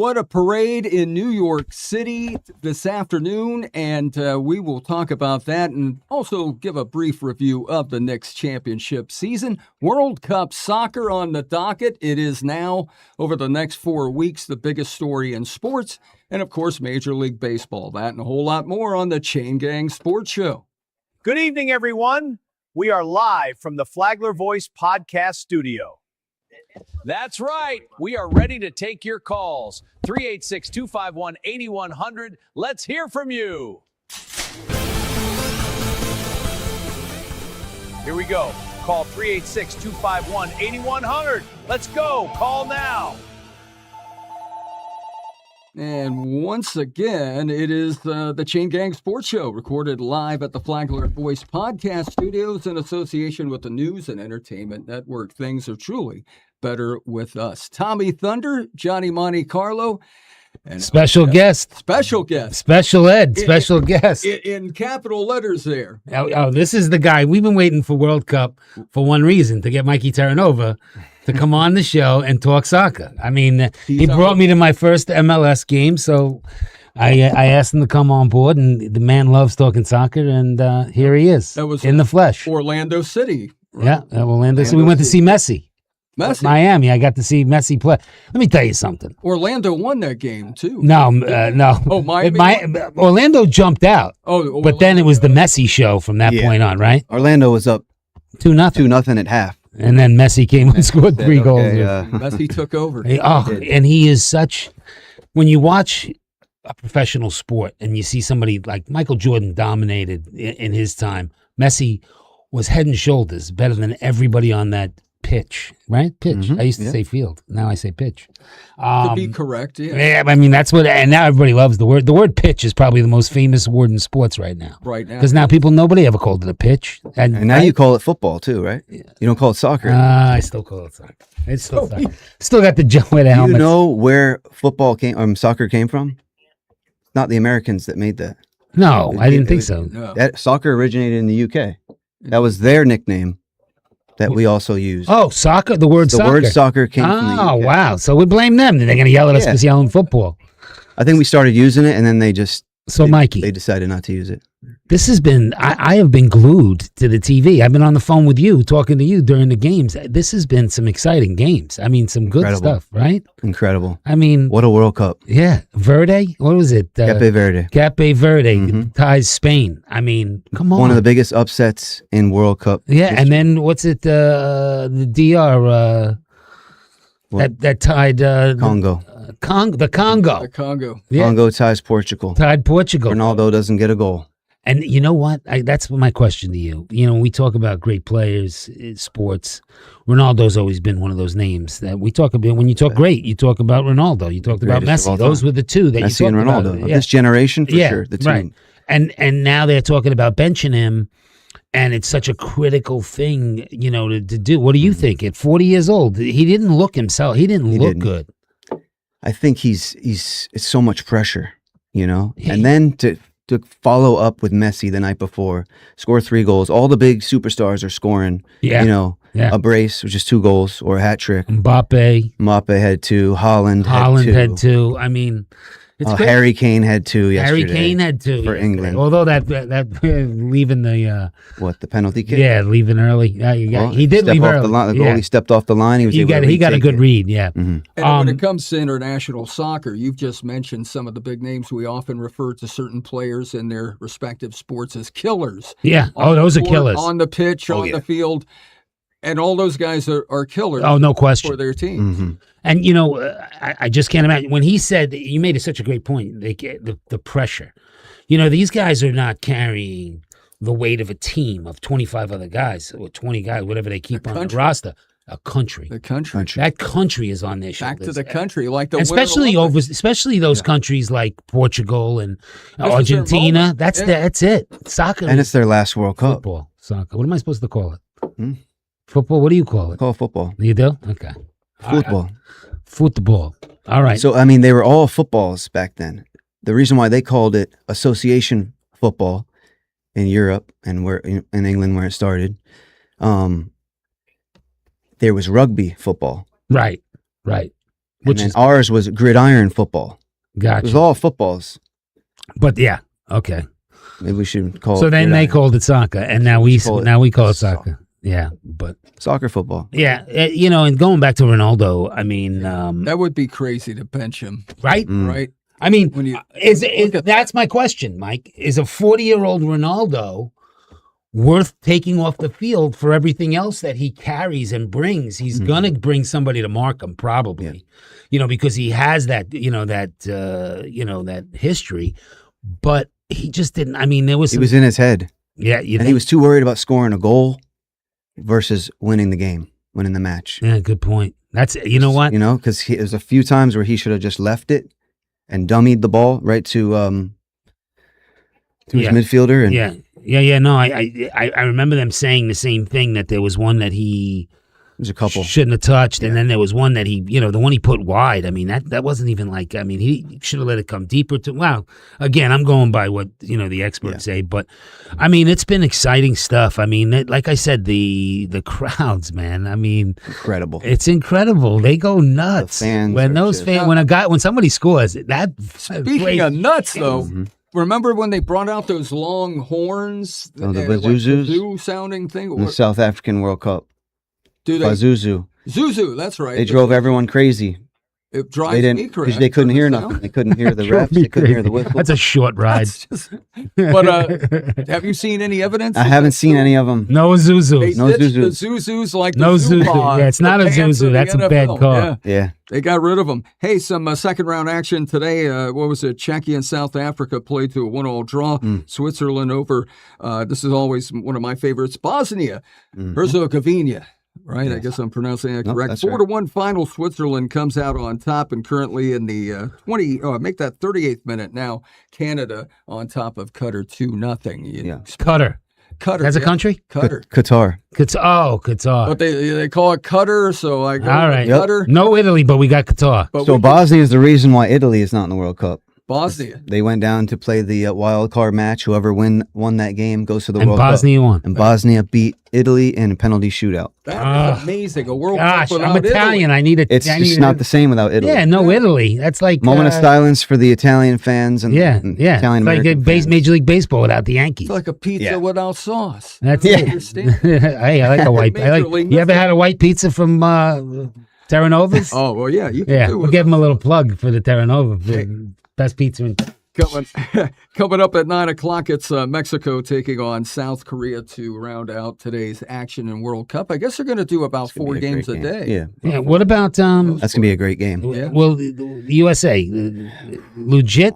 what a parade in New York City this afternoon, and we will talk about that and also give a brief review of the Knicks championship season. World Cup soccer on the docket. It is now, over the next 4 weeks, the biggest story in sports, and of course, Major League Baseball. That and a whole lot more on the Chain Gang Sports Show. Good evening, everyone. We are live from the Flagler Voice podcast studio. That's right. We are ready to take your calls. 386-251-8100. Let's hear from you. Here we go. Call 386-251-8100. Let's go. Call now. And once again, it is the Chain Gang Sports Show, recorded live at the Flagler Voice podcast studios in association with the News and Entertainment Network. Things are truly better with us. Tommy Thunder, Johnny Monte Carlo, and special guest, special ed, special guest in capital letters there. Oh, this is the guy we've been waiting for World Cup for one reason, to get Mikey Terranova to come on the show and talk soccer. I mean, he brought me to my first MLS game, so I asked him to come on board, and the man loves talking soccer, and here he is. That was in the flesh. Orlando City. Right? Yeah, Orlando. So we went to see Messi. Miami. I got to see Messi play. Let me tell you something. Orlando won that game too. No. Oh, Miami. Orlando jumped out. Oh, but then it was the Messi show from that point on, right? Orlando was up 2-0. 2-0 at half. And then Messi came and scored 3 goals. Messi took over. And he is such. When you watch a professional sport and you see somebody like Michael Jordan dominated in his time, Messi was head and shoulders better than everybody on that pitch, right? Pitch. Mm-hmm. I used to say field. Now I say pitch. To be correct, yeah. Yeah, I mean, that's what, and now everybody loves the word. The word pitch is probably the most famous word in sports right now. Right now. Because now nobody ever called it a pitch. And now you call it football too, right? You don't call it soccer. I still call it soccer. It's still soccer. Still got the jump with the helmet. You know where soccer came from? Not the Americans that made that. No, I didn't think so. No. That soccer originated in the UK. That was their nickname that we also use. Oh, soccer? The word soccer? The word soccer came from the UK. Oh, wow. So we blame them. They're going to yell at us for yelling football. I think we started using it, and then they just... Mikey. They decided not to use it. This has been... I have been glued to the TV. I've been on the phone with you, talking to you during the games. This has been some exciting games. I mean, some good stuff, right? Incredible. I mean... What a World Cup. Yeah. Verde? What was it? Cape Verde. Cape Verde ties Spain. I mean, come on. One of the biggest upsets in World Cup Yeah, history. and then what's it? The DR... that tied... Congo. The Congo. The Congo. Yeah. Congo ties Portugal. Tied Portugal. Ronaldo doesn't get a goal. And you know what? That's my question to you. You know, when we talk about great players in sports, Ronaldo's always been one of those names that we talk about. When you talk great, you talk about Ronaldo. You talked about Greatest of all Messi. Those time. were the two that Messi you and talked Ronaldo. about. Of this generation, for sure. The two. Right. And now they're talking about benching him, and it's such a critical thing, you know, to do. What do you think? At 40 years old, he didn't look himself. He didn't look good. I think it's so much pressure, you know? And then to follow up with Messi the night before, score 3 goals. All the big superstars are scoring, you know, a brace, which is 2 goals, or a hat trick. Mbappe had 2. Holland had 2. I mean, it's Harry Kane had 2 yesterday. Harry Kane had 2 for England. Although that leaving the the penalty kick? Yeah, leaving early. He did leave early. The goalie stepped off the line. He got a good read. Yeah. And when it comes to international soccer, you've just mentioned some of the big names. We often refer to certain players in their respective sports as killers. Yeah. Those are killers on the pitch, on the field. And all those guys are killers. Oh, no question. For their teams. Mm-hmm. And, you know, I just can't imagine. When he said, you made such a great point, the pressure. You know, these guys are not carrying the weight of a team of 25 other guys or 20 guys, whatever they keep on the roster. A country. The country. That country is on their shoulders. Back to the country. Like the especially those countries like Portugal and Argentina. That's it. Soccer. And it's their last World Cup. Football. Soccer. What am I supposed to call it? Football? What do you call it? Call it football. You do? Okay. Football. Football. All right. So, I mean, they were all footballs back then. The reason why they called it association football in Europe and in England where it started, there was rugby football. Right. And Which then is ours was gridiron football. It was gotcha. all footballs. But yeah, okay. Maybe we should call So it then they gridiron. called it soccer, and now we call it soccer. Yeah, but Soccer football. yeah, and going back to Ronaldo, I mean, That would be crazy to bench him, right? right? I mean, When you is look at that's my question, Mike? Is a 40-year-old Ronaldo worth taking off the field for everything else that he carries and brings? He's gonna bring somebody to mark him, probably, because he has that, that history. But he just didn't. I mean, there was He was in his head. yeah, And he was too worried about scoring a goal versus winning the game, winning the match. yeah, good point. That's what. Because there's a few times where he should have just left it and dummied the ball right to his Yeah. midfielder. And Yeah. No, I remember them saying the same thing, that there was one that he there's a couple. shouldn't have touched, and then there was one that he, the one he put wide. I mean, that wasn't even like. I mean, he should have let it come deeper. Wow. Again, I'm going by what the experts say, but I mean, it's been exciting stuff. I mean, like I said, the crowds, man. I mean, Incredible. it's incredible. They go nuts The fans when are those just- fans when somebody scores. That Speaking of nuts, though, Mm-hmm. remember when they brought out those long horns? Oh, the like Pazuzus? kazoo sounding thing? In the South African World Cup. Do they? Pazuzu. Zuzu, that's right. They drove everyone crazy. It drives They me didn't crazy. because they couldn't hear nothing. They couldn't hear the refs. They couldn't hear the whistle. That's a short ride. But have you seen any evidence? I haven't seen any of them. No They Zuzu. No ditched the Zuzus. Zuzus like No the Zuzu. Zubaz, Yeah, it's not the a pants Zuzu. of the That's a bad NFL. car. Yeah. Yeah. They got rid of them. Hey, some second round action today. What was it? Czechia and South Africa played to a 1-1 draw. Switzerland over. This is always one of my favorites. Bosnia, Herzegovina. Right, I guess I'm pronouncing that Nope, correct. that's 4-1 final. Switzerland comes out on top, and currently in the 38th minute now, Canada on top of Qatar 2-0. Yeah. Qatar. Qatar. That's a yeah. country? Qatar. Qatar. Qatar. But they call it Qatar, so I go All with right. Qatar. No Italy, but we got Qatar. But So we- Bosnia is the reason why Italy is not in the World Cup. Bosnia. They went down to play the wild card match. Whoever won that game goes to the And World Bosnia Cup. won. And Bosnia beat Italy in a penalty shootout. That is amazing. A World Gosh, Cup I'm without Italian. Italy. I need it. It's just not the same without Italy. Yeah, no Italy. That's like Moment of silence for the Italian fans and Yeah. and It's Italian like American fans. Major League Baseball without the Yankees. It's like a pizza Yeah. without sauce. That's I it. understand. Hey, I like a white. Major League You ever had a white pizza from Terra Nova's? Oh, well, yeah. You can Yeah, do we'll it. give them a little plug for the Terra Nova. Best pizza in Coming up at 9 o'clock, it's Mexico taking on South Korea to round out today's action in World Cup. I guess they're going to do about It's gonna 4 be a games a great game. day. Yeah. Yeah. What about That's gonna be a great game. Yeah. Well, the USA legit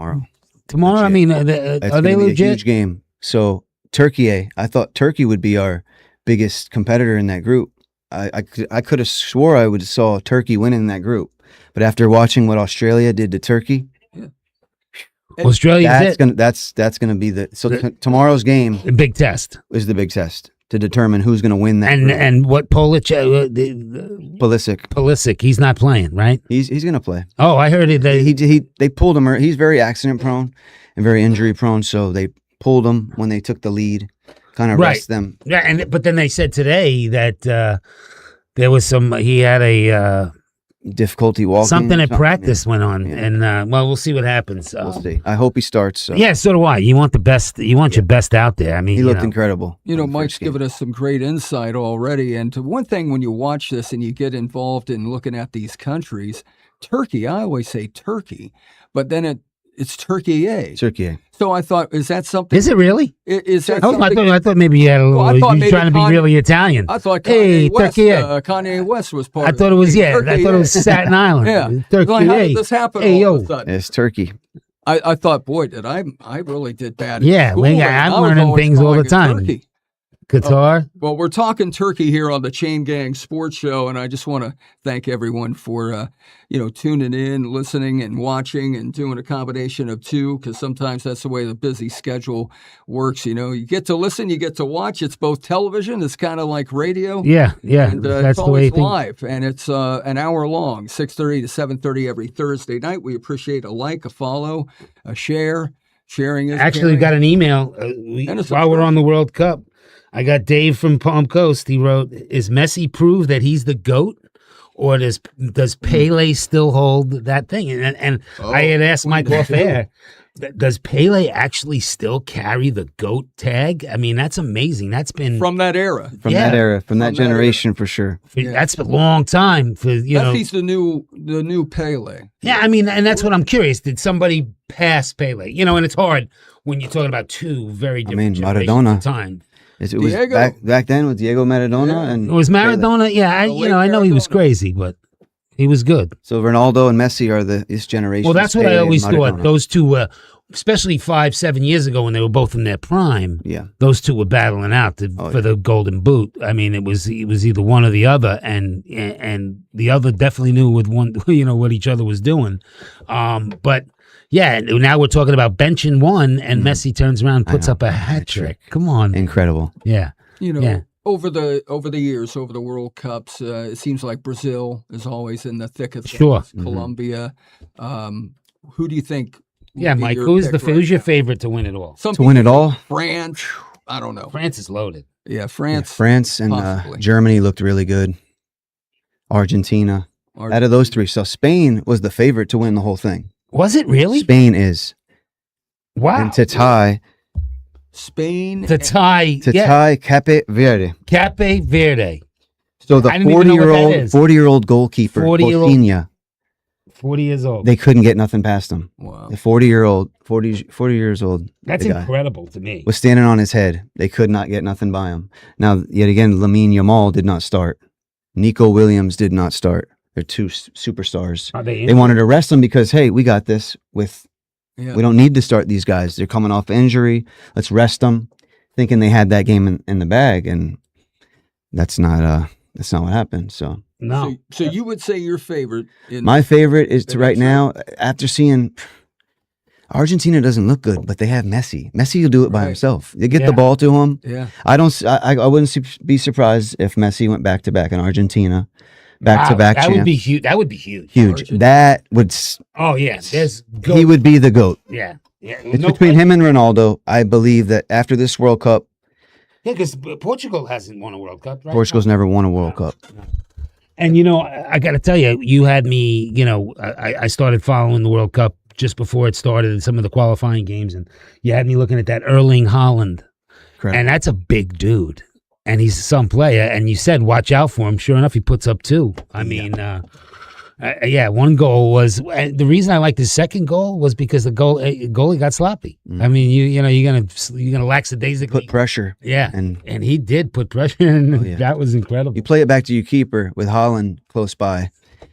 tomorrow. I Legit. mean, It's are they gonna be a legit? huge game. So Turkey, I thought Turkey would be our biggest competitor in that group. I could have swore I would have saw Turkey winning that group, but after watching what Australia did to Turkey, Australia's that's gonna be tomorrow's game a big test. is the big test to determine who's gonna win that. And group. and what Polish, Pulisic, he's not playing, right? he's gonna play. Oh, I heard it. They pulled him. He's very accident prone and very injury prone, so they pulled him when they took the lead, kind of Right. rest them. Yeah, but then they said today that there was he had a Difficulty walking. something or at practice yeah. went on, Yeah. and well, we'll see what happens. We'll see. I hope he starts. So. Yeah, so do I. You want the best. You want your best out there. I mean, He you looked know. incredible. You know, in the Mike's first game. given us some great insight already. And to one thing, when you watch this and you get involved in looking at these countries, Turkey, I always say Turkey, but then it's Turkey. Turkey. So I thought, is that something? Is it really? Is that Oh, something? I thought maybe you had a little. Well, I thought you maybe trying to be Kanye- really Italian. I thought Hey, Kanye West, Turkey. Kanye West was part I of thought it was Turkey. I thought it was Staten Island. Yeah. Turkey. Like, how hey. did this happen Hey, all of yo. a sudden? It's Turkey. I thought, boy, I really did bad. in Yeah, school, well, and yeah, I'm I was learning always things all calling the it time. Turkey. Qatar. Well, we're talking Turkey here on the Chain Gang Sports Show, and I just want to thank everyone for, tuning in, listening, and watching, and doing a combination of two, because sometimes that's the way the busy schedule works. You know, you get to listen, you get to watch. It's both television, it's kind of like radio. Yeah, yeah. And That's it's the way always things. live, and it's an hour long, 6:30 to 7:30 every Thursday night. We appreciate a like, a follow, a share. Sharing is Actually, we caring. got an email And a while we're on subscription. the World Cup. I got Dave from Palm Coast. He wrote, "Is Messi prove that he's the GOAT, or does Pele still hold that thing? And I had asked Mike off air, does Pele actually still carry the GOAT tag? I mean, that's amazing. That's been from that era. From that generation for sure. That's a long time for Messi's the new Pele. Yeah, I mean, and that's what I'm curious. Did somebody pass Pele? And it's hard when you're talking about two very different generations Maradona. at the time. It was back then with Diego Maradona and It was Maradona. Pele. Yeah, I know he was crazy, but he was good. So Ronaldo and Messi are this generation. Well, that's what I always thought. Those two were, especially 5-7 years ago when they were both in their prime. Yeah, those two were battling out for the Golden Boot. I mean, it was either one or the other, and the other definitely knew with one, what each other was doing. But yeah, now we're talking about benching one, and Messi turns around and puts up a hat trick. Come on, incredible. Yeah, Over the years, over the World Cups, it seems like Brazil is always in the thick of things. Sure. Colombia. Who do you think? Yeah, Mike. Who's your favorite to win it all? To win it all? France. I don't know. France is loaded. Yeah, France. Yeah, France and Germany looked really good. Argentina. Out of those three, so Spain was the favorite to win the whole thing. Was it really? Spain is. Wow. And to tie. Spain. To tie Cape Verde. Cape Verde. So the 40-year-old goalkeeper, Coutinho, 40 years old. They couldn't get nothing past him. Wow. The 40 years old. That's incredible to me. Was standing on his head. They could not get nothing by him. Now, yet again, Lamine Yamal did not start. Nico Williams did not start. They're two superstars. They wanted to rest them because, hey, we got this. We don't need to start these guys. They're coming off injury. Let's rest them, thinking they had that game in the bag, and that's not what happened. So no. So you would say your favorite? My favorite is right now, after seeing Argentina doesn't look good, but they have Messi. Messi will do it by himself. They get the ball to him. Yeah. I wouldn't be surprised if Messi went back to back in Argentina. Back to back. That would be huge. That would be huge. Huge. That would. Oh yeah. He would be the GOAT. Yeah. It's between him and Ronaldo. I believe that after this World Cup. Yeah, because Portugal hasn't won a World Cup, right? Portugal's never won a World Cup. No. And I got to tell you, you had me. I started following the World Cup just before it started and some of the qualifying games, and you had me looking at that Erling Haaland, and that's a big dude. And he's some player, and you said watch out for him. Sure enough, he puts up two. I mean, one goal was the reason I liked his second goal was because the goalie got sloppy. I mean, you're gonna lackadaisically put pressure. Yeah, and he did put pressure, and that was incredible. You play it back to your keeper with Haaland close by.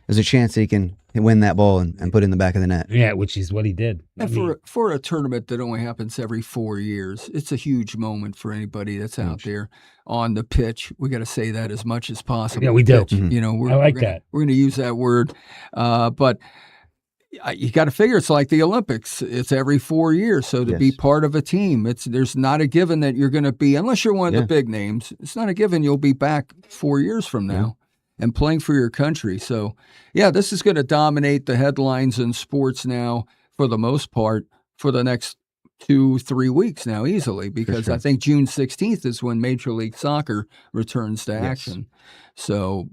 There's a chance he can win that ball and put it in the back of the net. Yeah, which is what he did. And for a tournament that only happens every 4 years, it's a huge moment for anybody that's out there on the pitch. We got to say that as much as possible. Yeah, we do. Mm-hmm. I like that. We're going to use that word, but you got to figure it's like the Olympics. It's every 4 years, so to be part of a team, there's not a given that you're going to be, unless you're one of the big names. It's not a given you'll be back 4 years from now. And playing for your country. So, this is going to dominate the headlines in sports now for the most part for the next 2-3 weeks now easily, because I think June 16th is when Major League Soccer returns to action. So,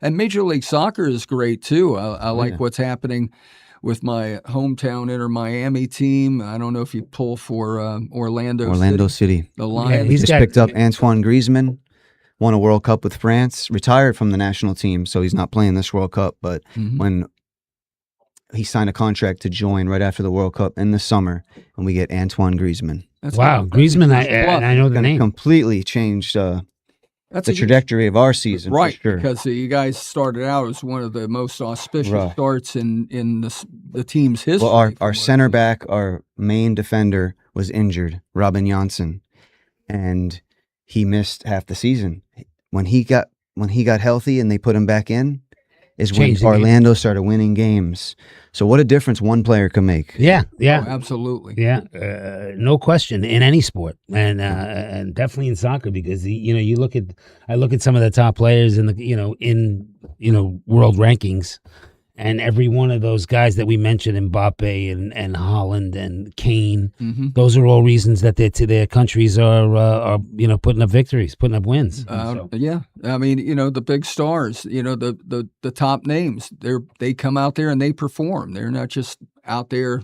and Major League Soccer is great too. I like what's happening with my hometown Inter Miami team. I don't know if you pull for Orlando City. The Lions. He just picked up Antoine Griezmann. Won a World Cup with France, retired from the national team, so he's not playing this World Cup. But when he signed a contract to join right after the World Cup in the summer, and we get Antoine Griezmann. Griezmann, I know the name. Completely changed the trajectory of our season. Right, for sure. Because you guys started out as one of the most auspicious starts in the team's history. Well, our center back, our main defender, was injured, Robin Janssen, and he missed half the season. When he got healthy and they put him back in, is when Orlando started winning games. So what a difference one player can make. Yeah. Oh, absolutely. Yeah, no question in any sport, and definitely in soccer, because I look at some of the top players in the world rankings, And every one of those guys that we mentioned, Mbappe and Holland and Kane, Mhm. those are all reasons that their countries are putting up victories, putting up wins. Yeah, I mean, the big stars, the top names, they come out there and they perform. They're not just out there,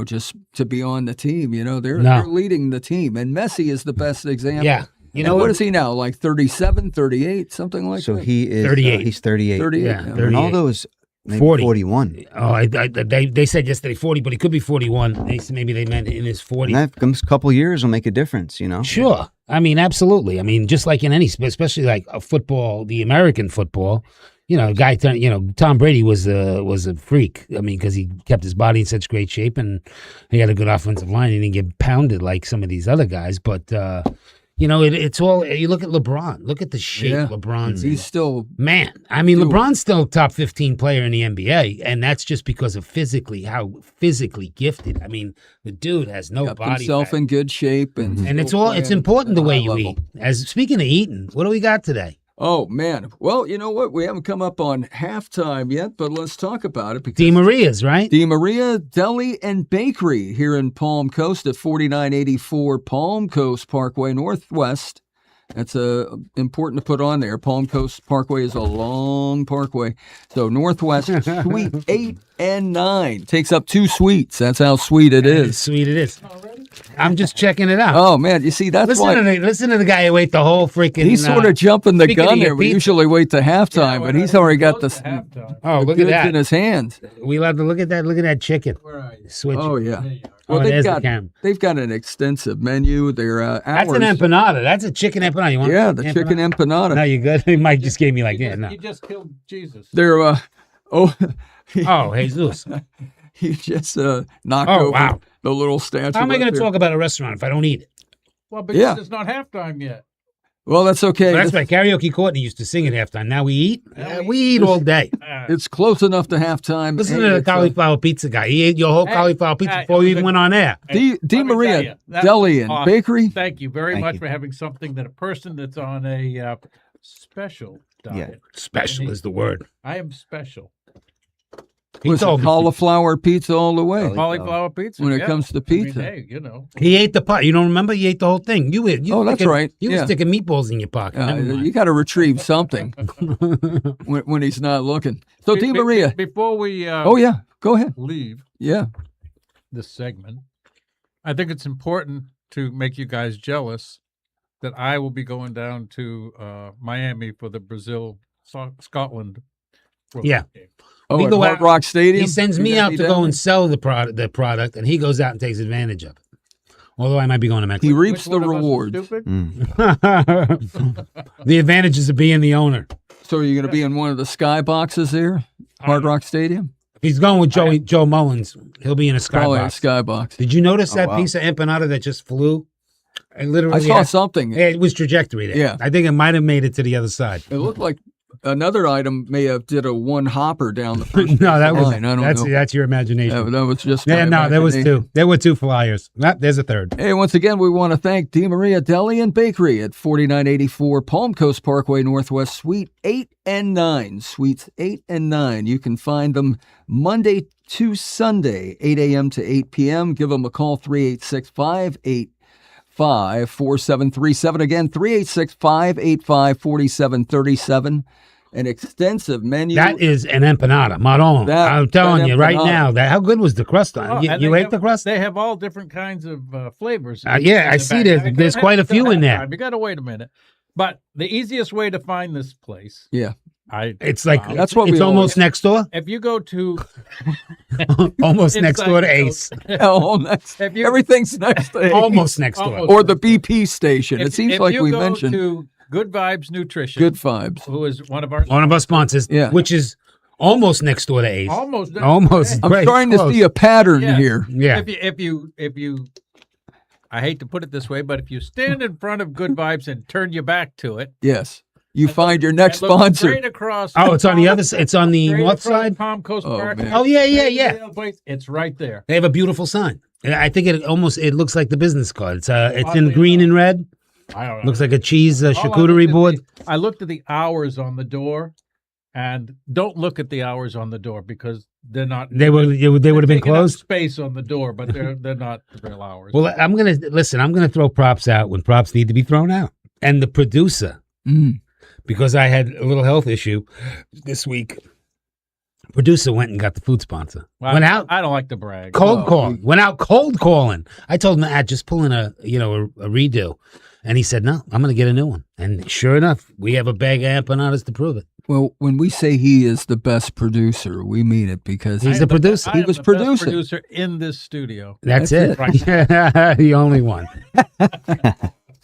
just to be on the team. They're leading the team, and Messi is the best example. Yeah. What is he now? Like 37, 38, something like So that? he is 38. He's 38. 38. Yeah, yeah. 38. Ronaldo is maybe 40. 41. Oh, they said yesterday 40, but he could be 41. Maybe they meant in his 40s. And that comes a couple years will make a difference, Sure. I mean, absolutely. I mean, just like in any, especially like a football, the American football, Tom Brady was a freak. I mean, because he kept his body in such great shape and he had a good offensive line. He didn't get pounded like some of these other guys, but it's all. You look at LeBron. Look at the shape LeBron's in. He's still Man, I mean, Dude. LeBron's still a top 15 player in the NBA, and that's just because of how physically gifted. I mean, the dude has no got body himself fat. in good shape, and And still it's playing important the at a way high you level. eat. Speaking of eating, what do we got today? Oh man! Well, you know what? We haven't come up on halftime yet, but let's talk about it. Because Di Maria's, right? Di Maria Deli and Bakery here in Palm Coast at 4984 Palm Coast Parkway Northwest. That's important to put on there. Palm Coast Parkway is a long parkway. So Northwest Suite 8 and 9 takes up 2 suites. That's how sweet it It's is. sweet it is. I'm just checking it out. Oh man, you see that's why Listen to the guy who ate the whole freaking. he's sort of jumping the speaking gun of your there. We pizza- usually wait to halftime, but he's already got the Oh, look at goods that. in his hands. We allowed to look at that. Look at that chicken. Switch. Oh yeah. Oh, Well, there's the camera. they've got an extensive menu. Their hours. That's an empanada. That's a chicken empanada. You want? Yeah, the chicken empanada. No, you good? Mike just gave me like, yeah, no. You just killed Jesus. They're Oh, Jesus. he just knocked Oh, over wow. the little statue. How am I up going to there. talk about a restaurant if I don't eat it? Well, because Yeah. it's not halftime yet. Well, that's okay. Well, that's right. Karaoke Courtney used to sing at halftime. Now we eat. Now We eat all day. It's close enough to halftime. Listen Hey, to the it's, cauliflower pizza guy. He ate your whole Hey, cauliflower pizza hey, before we it was even a- went on air. Di Let me tell Maria you, that Deli was and awesome. Bakery. Thank you very Thank much you. for having something that a person that's on a special diet. Special is the word. I am special. He Listen, told me. cauliflower pizza all the way. Cauliflower pizza. When it yeah. comes to I mean, pizza. hey, you know. He ate the pot. You don't remember? He ate the whole thing. You Oh, that's right. You were Yeah. sticking meatballs in your pocket. Never mind. You got to retrieve something when he's not looking. So, Di Maria. Before we Oh, yeah. Go ahead. leave Yeah. this segment, I think it's important to make you guys jealous that I will be going down to Miami for the Brazil-Scotland World Yeah. Cup game. Oh, We at go Hard out- Rock Stadium. He sends You me got out to down go there? and sell the product, and he goes out and takes advantage of it. Although I might be going to He Mexico. reaps Which the one of us is rewards. stupid? The advantages of being the owner. So, are you going to be in one of the sky boxes there, Hard Rock Stadium? If he's going with Joe Mullins, he'll be in a Probably a skybox. sky box. Did you notice that wow. piece of empanada that just flew? It literally I saw had- something. It was trajectory there. Yeah. I think it might have made it to the other side. It looked like another item may have did a one hopper down the first No, that was line. I don't know. that's your imagination. That was just Yeah, my no, there was imagination. two. There were two flyers. Ah, there's a third. Hey, once again, we want to thank Di Maria Deli and Bakery at 4984 Palm Coast Parkway Northwest, Suite 8 and 9. Suites 8 and 9. You can find them Monday to Sunday, 8 a.m. to 8 p.m. Give them a call, 386-585-4737. Again, 386-585-4737. An extensive menu. That is an empanada, marron. That- I'm telling that you right empanada. now. How good was the crust on Oh, it? and You they ate have- the crust? They have all different kinds of flavors. Yeah, I the see back. there's- I mean, there's quite a few in there. You got to wait a minute. But the easiest way to find this place, Yeah. It's like That's what we it's almost always- next door. if you go to Almost next door to Inside Ace. Oh, next, If you- everything's next to Almost next door. Almost. or the BP station. It seems if like you we go mentioned to Good Vibes Nutrition, good vibes. who is one of our One of our sponsors, Yeah. which is almost next door to Ace. almost Almost. I'm Great, starting to close. see a pattern Yeah. here. Yeah. If you I hate to put it this way, but if you stand in front of Good Vibes and turn your back to it, Yes. You find your next and look sponsor. straight across. Oh, it's on the other side. It's on the straight north across side. Palm Coast Oh, Park. man. Oh, yeah, yeah, Straight yeah. to the other place. It's right there. They have a beautiful sign. And I think it looks like the business card. It's in Oddly green and red. I don't know. Looks like a cheese All I looked charcuterie at board. I looked at the hours on the door. And don't look at the hours on the door because they're not. They would have been taking up closed. space on the door, but they're not the real hours. Well, I'm gonna throw props out when props need to be thrown out. And the producer, because I had a little health issue this week. Producer went and got the food sponsor. Well, went out I don't like to brag. cold calling. Went out cold calling. I told him, just pull in a redo. And he said, no, I'm going to get a new one. And sure enough, we have a bag of empanadas to prove it. Well, when we say he is the best producer, we mean it because He's the producer. He was the best producing. producer in this studio. That's it. The only one.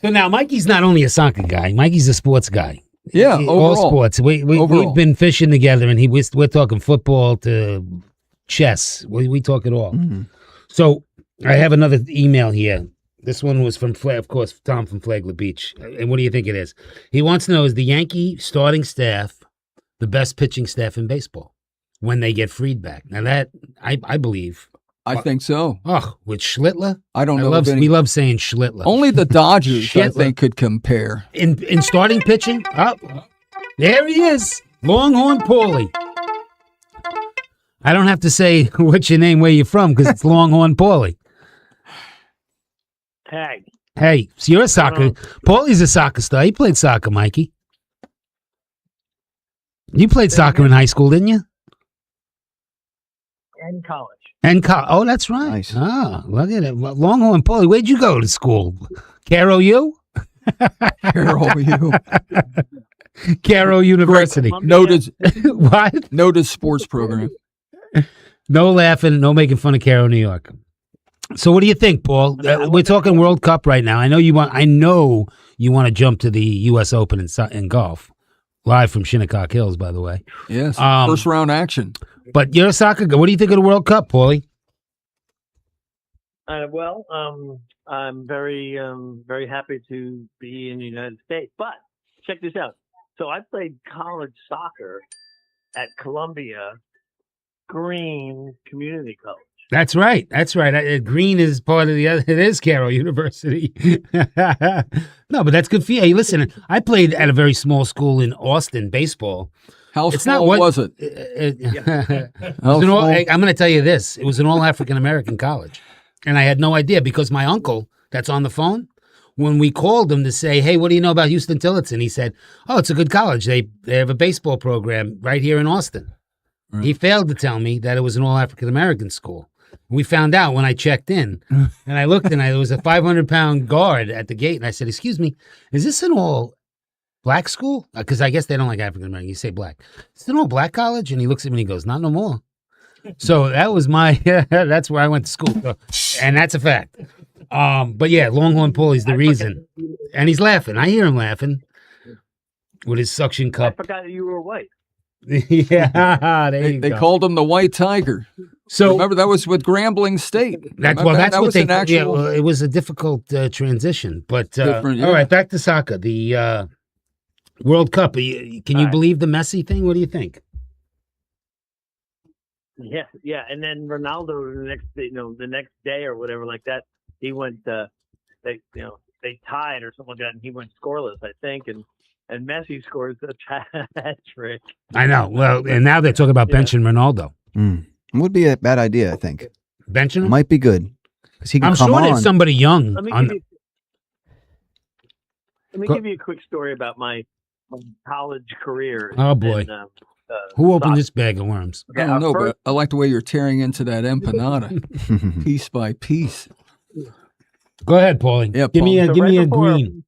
So now Mikey's not only a soccer guy. Mikey's a sports guy. Yeah, all overall. sports. We've been fishing together, and we're talking football to chess. We talk it all. So I have another email here. This one was from, of course, Tom from Flagler Beach. And what do you think it is? He wants to know, is the Yankee starting staff the best pitching staff in baseball when they get Fried back? Now that, I believe. I think so. Oh, with Schlittler? I don't know. We love saying Schlittler. Only the Dodgers, I Schlittler. think, could compare. In starting pitching? Oh, there he is. Longhorn Paulie. I don't have to say what's your name, where you're from, because it's Longhorn Paulie. Hey, so you're a soccer. Paulie's a soccer star. He played soccer, Mikey. You played soccer in high school, didn't you? And college. Oh, that's right. Nice. Ah, look at it. Longhorn Paulie. Where'd you go to school? Caro U? Carol, you. Caro University. Noted, What? noted sports program. No laughing, no making fun of Caro, New York. So, what do you think, Paul? We're talking World Cup right now. I know you want to jump to the U.S. Open in golf, live from Shinnecock Hills, by the way. Yes, first round action. But you're a soccer guy. What do you think of the World Cup, Paulie? I'm very happy to be in the United States. But check this out. So I played college soccer at Columbia Green Community College. That's right. Green is part of the other. It is Caro University. No, but that's good for you. Hey, listen, I played at a very small school in Austin, baseball. How It's small not what was it? I'm going to tell you this. It was an all African American college. And I had no idea because my uncle that's on the phone, when we called him to say, hey, what do you know about Houston Tillotson? He said, oh, it's a good college. They have a baseball program right here in Austin. Right. He failed to tell me that it was an all African American school. We found out when I checked in, and I looked, and there was a 500-pound guard at the gate, and I said, excuse me, is this an all-black school? Because I guess they don't like African-American. You say black. Is it an all-black college? And he looks at me and he goes, not no more. So that was that's where I went to school. So, and that's a fact. But yeah, Longhorn Paulie's the reason. And he's laughing. I hear him laughing with his suction cup. I forgot that you were white. Yeah, they called him the White Tiger. So remember that was with Grambling State. That's what they. Yeah, well, it was a difficult transition, but all right, back to soccer. The World Cup. Can you believe the Messi thing? What do you think? Yeah, and then Ronaldo the next day or whatever like that, he went. They tied or something like that, and he went scoreless, I think, and Messi scores a hat trick. I know. Well, and now they're talking about benching Ronaldo. It would be a bad idea, I think. Benching him? Might be good. Because he can I'm come sure on. there's somebody young. Let me give you a quick story about my college career. Oh, boy. Who opened this bag of worms? I don't know, but I like the way you're tearing into that empanada piece by piece. Go ahead, Paulie. Yeah, give me a green.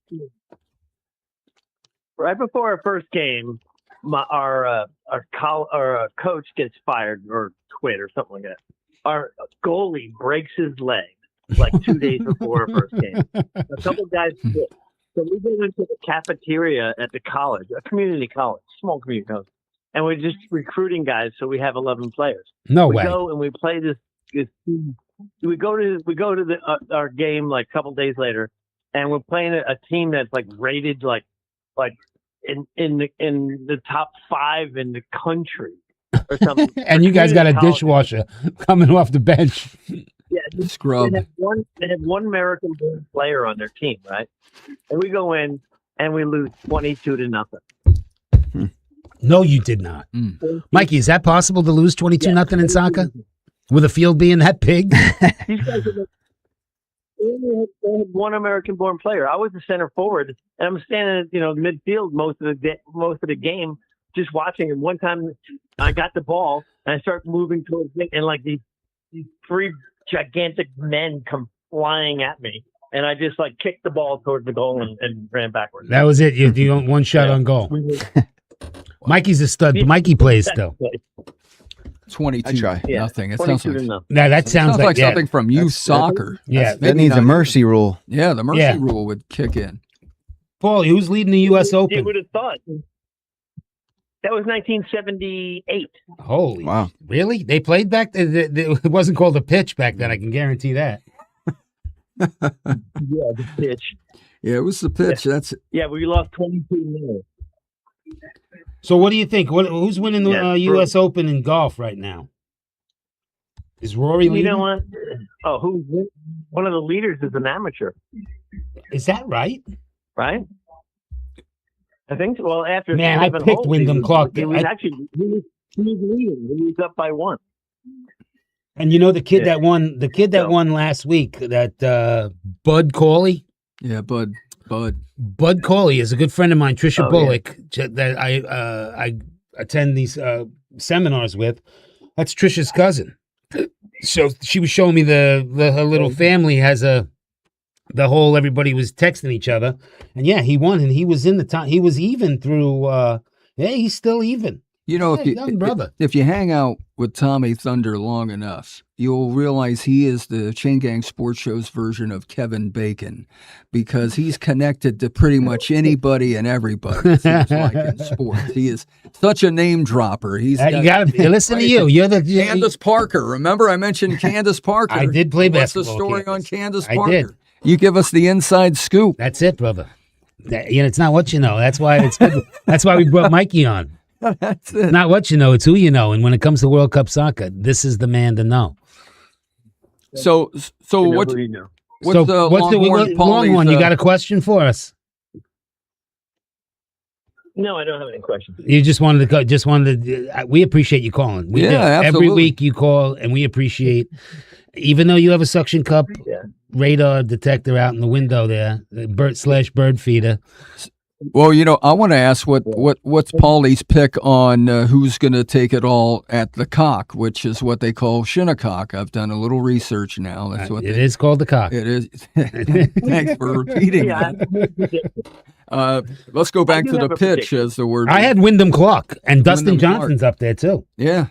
Right before our first game, our coach gets fired or quit or something like that. Our goalie breaks his leg like 2 days before our first game. A couple guys quit. So we go into the cafeteria at the college, a community college, small community college, and we're just recruiting guys. So we have 11 players. No way. We go and we play this. We go to our game like a couple days later, and we're playing a team that's like rated like in the top 5 in the country or something. And you guys got a dishwasher coming off the bench. Yeah, scrub. They have one American player on their team, right? And we go in and we lose 22-0. No, you did not. Mikey, is that possible to lose 22-0 in soccer with a field being that big? These guys they had one American-born player. I was the center forward, and I'm standing at midfield most of the game, just watching. And one time, I got the ball and I start moving towards it, and like these three gigantic men come flying at me, and I just like kicked the ball towards the goal and ran backwards. That was it. You one shot on goal. Mikey's a stud. Mikey plays still. 22 I try. nothing. It 22 sounds like, to nothing. Now that sounds like something from youth soccer. Yeah, That needs a mercy rule. Yeah, the mercy Yeah. rule would kick in. Paulie, who's leading the U.S. You Open? would have thought. That was 1978. Holy, Wow. really? They played back. It wasn't called a pitch back then. I can guarantee that. Yeah, the pitch. Yeah, it was the pitch. That's Yeah, we lost 22-0. So, what do you think? Who's winning the Yeah, U.S. Open in golf right now? Is Rory You leading? know what? Oh, one of the leaders is an amateur, Is that right? right? I think so. Well, after Man, I 7 picked holes, Wyndham Clark. He was I- actually he was leading. He was up by 1. And you know the kid Yeah. that won. The kid that So- won last week. That Bud Cauley. yeah, Bud. Bud Cauley is a good friend of mine, Trisha Oh, yeah. Bullock, that I attend these seminars with. That's Trisha's cousin. So she was showing me her little family has the whole everybody was texting each other, and yeah, he won, and he was in the top. He was even through. He's still even. You know, Hey, young brother. if you hang out with Tommy Thunder long enough, you'll realize he is the Chain Gang Sports Show's version of Kevin Bacon, because he's connected to pretty much anybody and everybody. It seems like in sports, he is such a name dropper. He's You got to listen to you. You're the Candace Parker. Remember, I mentioned Candace Parker. I did play What's the basketball, story Candace. on Candace I Parker? did. You give us the inside scoop. That's it, brother. It's not what you know. That's why it's good. That's why we brought Mikey on. That's it. Not what you know, it's who you know. And when it comes to World Cup soccer, this is the man to know. So what? Who you know. What's the Longhorn Longhorn? Paulie's, You got a question for us? No, I don't have any questions. You just wanted to go. We appreciate you calling. We Yeah, do. Every absolutely. week you call, and we appreciate. Even though you have a suction cup Yeah. radar detector out in the window there, bird feeder. Well, I want to ask what's Paulie's pick on who's going to take it all at the cock, which is what they call Shinnecock. I've done a little research now. That's what It is called the cock. It is. Thanks for repeating Yeah, that. Let's go back do to the have a pitch prediction. as the word. I had Wyndham Clark, and Dustin Wyndham Clark. Johnson's up there too. Yeah,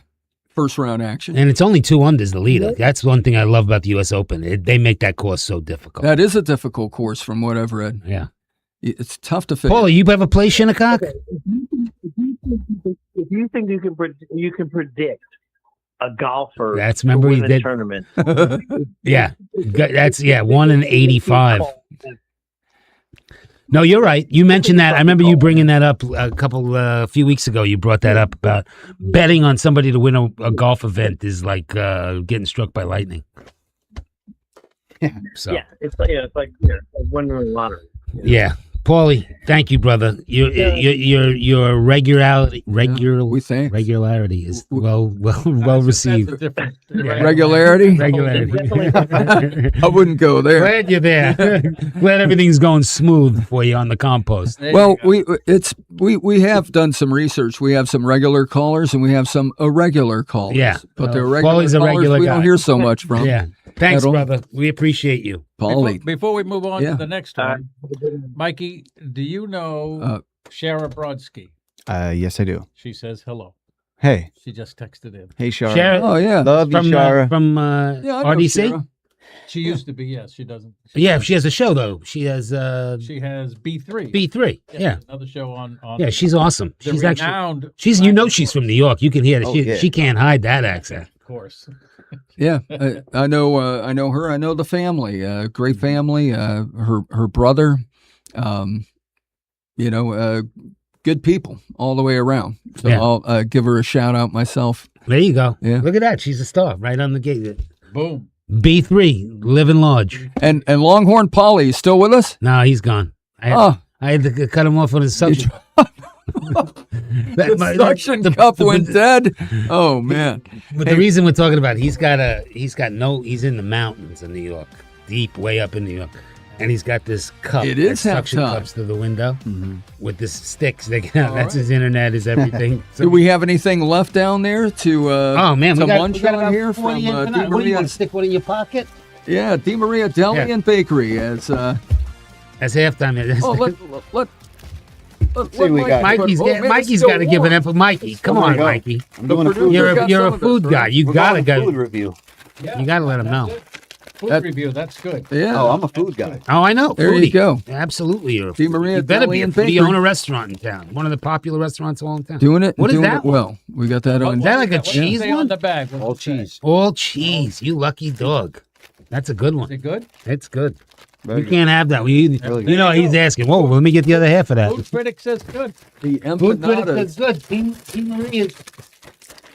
first round action. And it's only 2 unders the leader. That's one thing I love about the U.S. Open. They make that course so difficult. That is a difficult course from what I've read. Yeah. It's tough to figure. Paul, you ever play Shinnecock? if you think you can predict a golfer That's- to remember win you a did- tournament, Yeah. That's 1 in 85. No, you're right. You mentioned that. I remember you bringing that up a few weeks ago. You brought that up about betting on somebody to win a golf event is like getting struck by lightning. So yeah, it's like winning the lottery. yeah. Paulie, thank you, brother. Your regularity We think regularity is well That's received. a different. regularity. Regularity. I wouldn't go there. Glad you're there. Glad everything's going smooth for you on the compost. There Well, you go. we have done some research. We have some regular callers and we have some irregular callers. Yeah. But the irregular Paulie's a callers regular we guy. don't hear so much from. Yeah. Thanks, At all. brother. We appreciate you. Paulie. Before we move on Yeah. to the next one, Mikey, do you know Shara Brodsky? Yes, I do. She says hello. Hey. She just texted in. Hey, Shara. Shara, Oh yeah. Love you, from Shara. Yeah, I know RDC? Shara. She used to be, yes. She doesn't. Yeah, she has a show though. She has She has B3. B3. Yeah. Another show on. Yeah, she's awesome. the She's actually renowned she's she's from New York. You can hear that. Oh, She yeah. she can't hide that accent. Of course. Yeah, I know her. I know the family. Great family. Her brother. Good people all the way around. So Yeah. I'll give her a shout out myself. There you go. Yeah. Look at that. She's a star right on the gate. Boom. B3, living large. And Longhorn Paulie is still with us. No, he's gone. I had to cut him off on his subject. The suction cup went dead. Oh man! But the reason we're talking about he's in the mountains in New York, deep way up in New York, and he's got this cup. It is that suction halftime. cups to the window with this sticks sticking out. That's his internet, is everything. Do we have anything left down there to? Oh man, to we got munch about on here 40 from in tonight. Di What do you want to Maria's. stick one in your pocket? Yeah, Di Maria Deli Yeah. and Bakery as. That's halftime. Oh, let See what we got. Mikey's got to give an effort. Mikey, come on, Mikey. I'm doing a food, producer got You're some a of food this, guy. right? You we're gotta going go. food review. You gotta let him know. Food review, that's good. Yeah. Oh, I'm a food guy. Oh, I know. There you Foodie. go. Absolutely, you're a Di foodie. Maria You better Deli be a and foodie. You Bakery. own a restaurant in town. One of the popular restaurants all in town. Doing it. What is doing that it one? well. We got that on. Is that like a What does it cheese say on one? the bag? What's All it say? cheese. All cheese. You lucky dog. That's a good Is one. it good? It's good. Very You good. can't have that. Really You know, good. he's asking, whoa, let me get the other half of that. Food critic says good. The Food critic empanadas. is good. Team Maria's.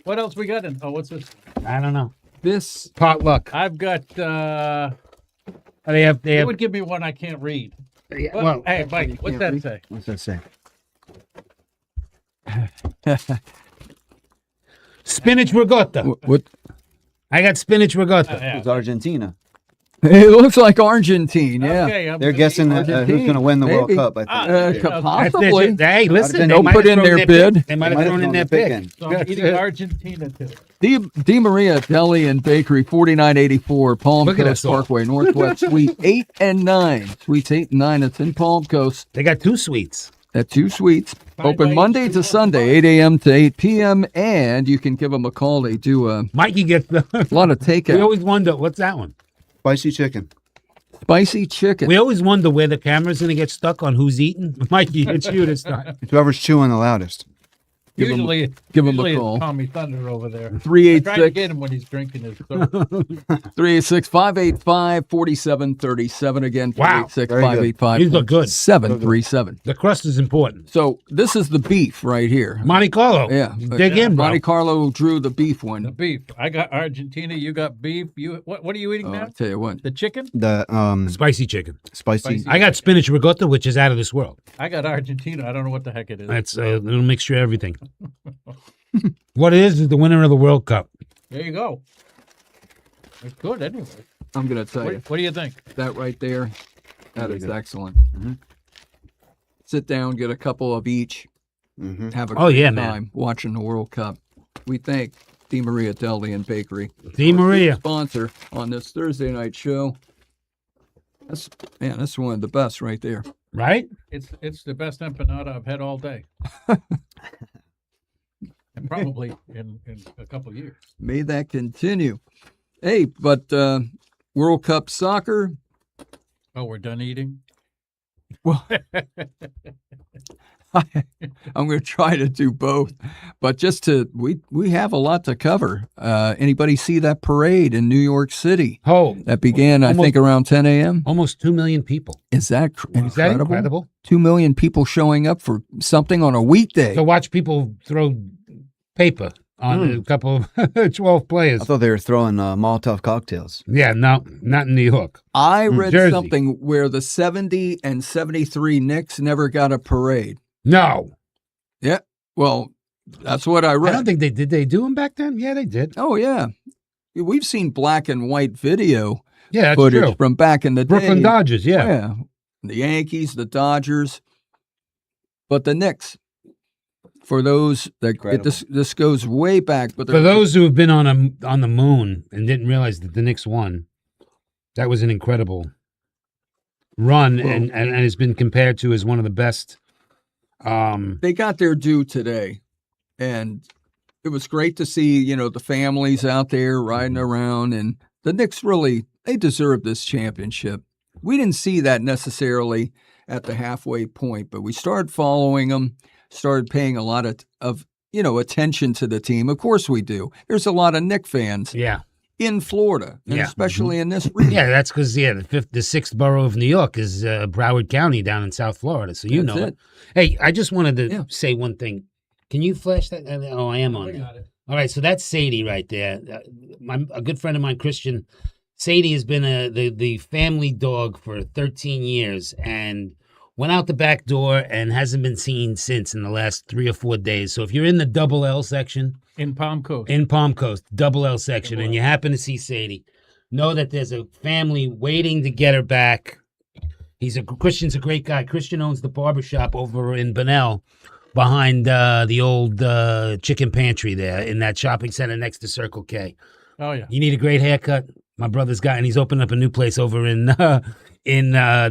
What else we got in? Oh, what's this? I don't know. This Potluck. I've got. They have. You would give me one I can't read. Yeah, What? well, Hey, Mike, what's can't that read? say? What's that say? spinach ricotta. what? I got spinach ricotta. Yeah. It's Argentina. It looks like Argentine. Yeah. Okay, I'm They're gonna guessing eat who's Argentina, going to win the World maybe. Cup. I think. Ah, That's Possibly. Hey, listen, Don't they might put have in thrown their bid. They might have Might have thrown in thrown their the pick pick. in. So I'm eating Argentina too. Di Maria Deli and Bakery, 4984 Palm Look at Coast us all. Parkway, Northwest Suite 8 and 9. Suites 8 and 9. It's in Palm Coast. They got two sweets. At 2 suites. Fine Open by Monday each to two Sunday, 8 a.m. to 8 p.m. And you can give them a call. They do a Mikey gets the. lot of We takeout. always wonder what's that one. Spicy chicken. Spicy chicken. We always wonder where the camera's gonna get stuck on who's eating. Mikey, it's you this time. It's whoever's chewing the loudest. Give 'em- Usually, give 'em a usually call. It's Tommy Thunder over there. I try to 386 get him when he's drinking his soda. 386-585-4737. Again, Wow. 386-585-4737. These look good. $737. The crust is important. So this is the beef right here. Monte Carlo. Yeah. Dig in, bro. Monte Carlo drew the beef The one. beef. I got Argentina. You got beef. You what are you eating Oh, now? I'll tell you what. The chicken. The Spicy chicken. spicy. I got spinach ricotta, which is out of this world. I got Argentina. I don't know what the heck it is. That's a little mixture of everything. What it is the winner of the World Cup. There you go. It's good anyway. I'm going to tell you. What do you think? That right there, that Very is good. excellent. Mhm. Sit down, get a couple of each, Mm-hmm. have a Oh, great yeah, time man. watching the World Cup. We thank Di Maria Deli and Bakery, Di Maria. sponsor on this Thursday night show. That's one of the best right there. Right? It's the best empanada I've had all day. And probably in a couple years. May that continue. Hey, but World Cup soccer. Oh, we're done eating? Well, I'm going to try to do both, but just to we have a lot to cover. Anybody see that parade in New York City Oh, that began, I think, around 10 a.m.? almost 2 million people. Is that Is that incredible? 2 million people showing up for something on a weekday. To watch people throw paper on a couple of 12 players. I thought they were throwing Molotov cocktails. Yeah, no, not in New York. I read Jersey. something where the 70 and 73 Knicks never got a parade. No. Yeah, well, that's what I I read. don't think they did. They do them back then? Yeah, they did. Oh yeah, we've seen black and white video Yeah, that's footage true. from back in the Brooklyn day. Dodgers, yeah. Yeah, the Yankees, the Dodgers, but the Knicks. For those that Incredible. this goes way back, but For those who have been on the moon and didn't realize that the Knicks won, that was an incredible run and has been compared to as one of the best. they got their due today, and it was great to see the families out there riding around, and the Knicks really they deserve this championship. We didn't see that necessarily at the halfway point, but we started following them, started paying a lot of attention to the team. Of course we do. There's a lot of Knick fans Yeah. in Florida, and Yeah. especially in this region. Yeah, that's because, the sixth borough of New York is Broward County down in South Florida. So you That's know it. it. Hey, I just wanted to Yeah. say one thing. Can you flash that? Oh, I am on I there. got it. All right, so that's Sadie right there. A good friend of mine, Christian. Sadie has been the family dog for 13 years, and went out the back door and hasn't been seen since in the last 3 or 4 days. So if you're in the Double L section, In Palm Coast. in Palm Coast, Double L section, and you happen to see Sadie, know that there's a family waiting to get her back. Christian's a great guy. Christian owns the barbershop over in Bunnell behind the old chicken pantry there in that shopping center next to Circle K. Oh, yeah. You need a great haircut? My brother's got, and he's opened up a new place over in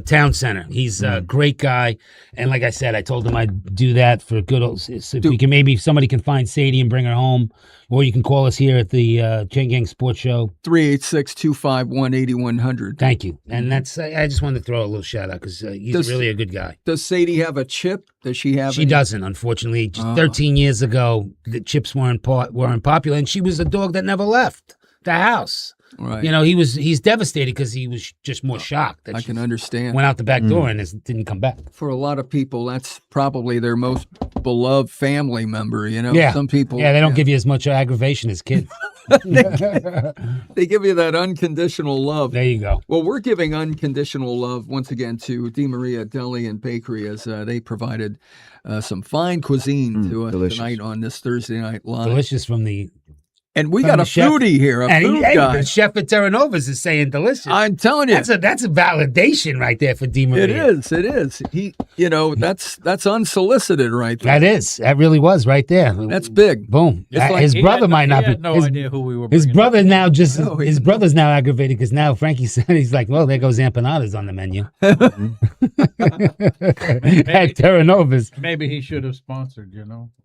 Town Center. He's a great guy, and like I said, I told him I'd do that for good old. So if we can, maybe if somebody can find Sadie and bring her home, or you can call us here at the Chain Gang Sports Show. 386-251-8100. Thank you, and that's I just wanted to throw a little shout out because he's really a good guy. Does Sadie have a chip? Does she have? She any? doesn't, unfortunately. Just 13 years ago, the chips weren't popular, and she was a dog that never left the house. Right. You know, he's devastated because he was just more shocked. That I she can understand. went out the back door and didn't come back. For a lot of people, that's probably their most beloved family member. You know, Yeah. some people. Yeah, they don't give you as much aggravation as kids. They give you that unconditional love. There you go. Well, we're giving unconditional love once again to Di Maria Deli and Bakery as they provided some fine cuisine to us delicious. tonight on this Thursday Night Live. Delicious from the And we From got the a chef. foodie here, a and food hey, guy. the chef at Terra Nova's is saying delicious. I'm telling you, That's a validation right there for Di Maria. it is. It is. He, that's unsolicited right there. That really was right there. That's big. Boom. It's like His brother might not He be. had no his, idea who we were his bringing brother now just No, he- his brother's now aggravated because now Frankie said he's like, well, there goes empanadas on the menu at Terra Nova's. Maybe he should have sponsored,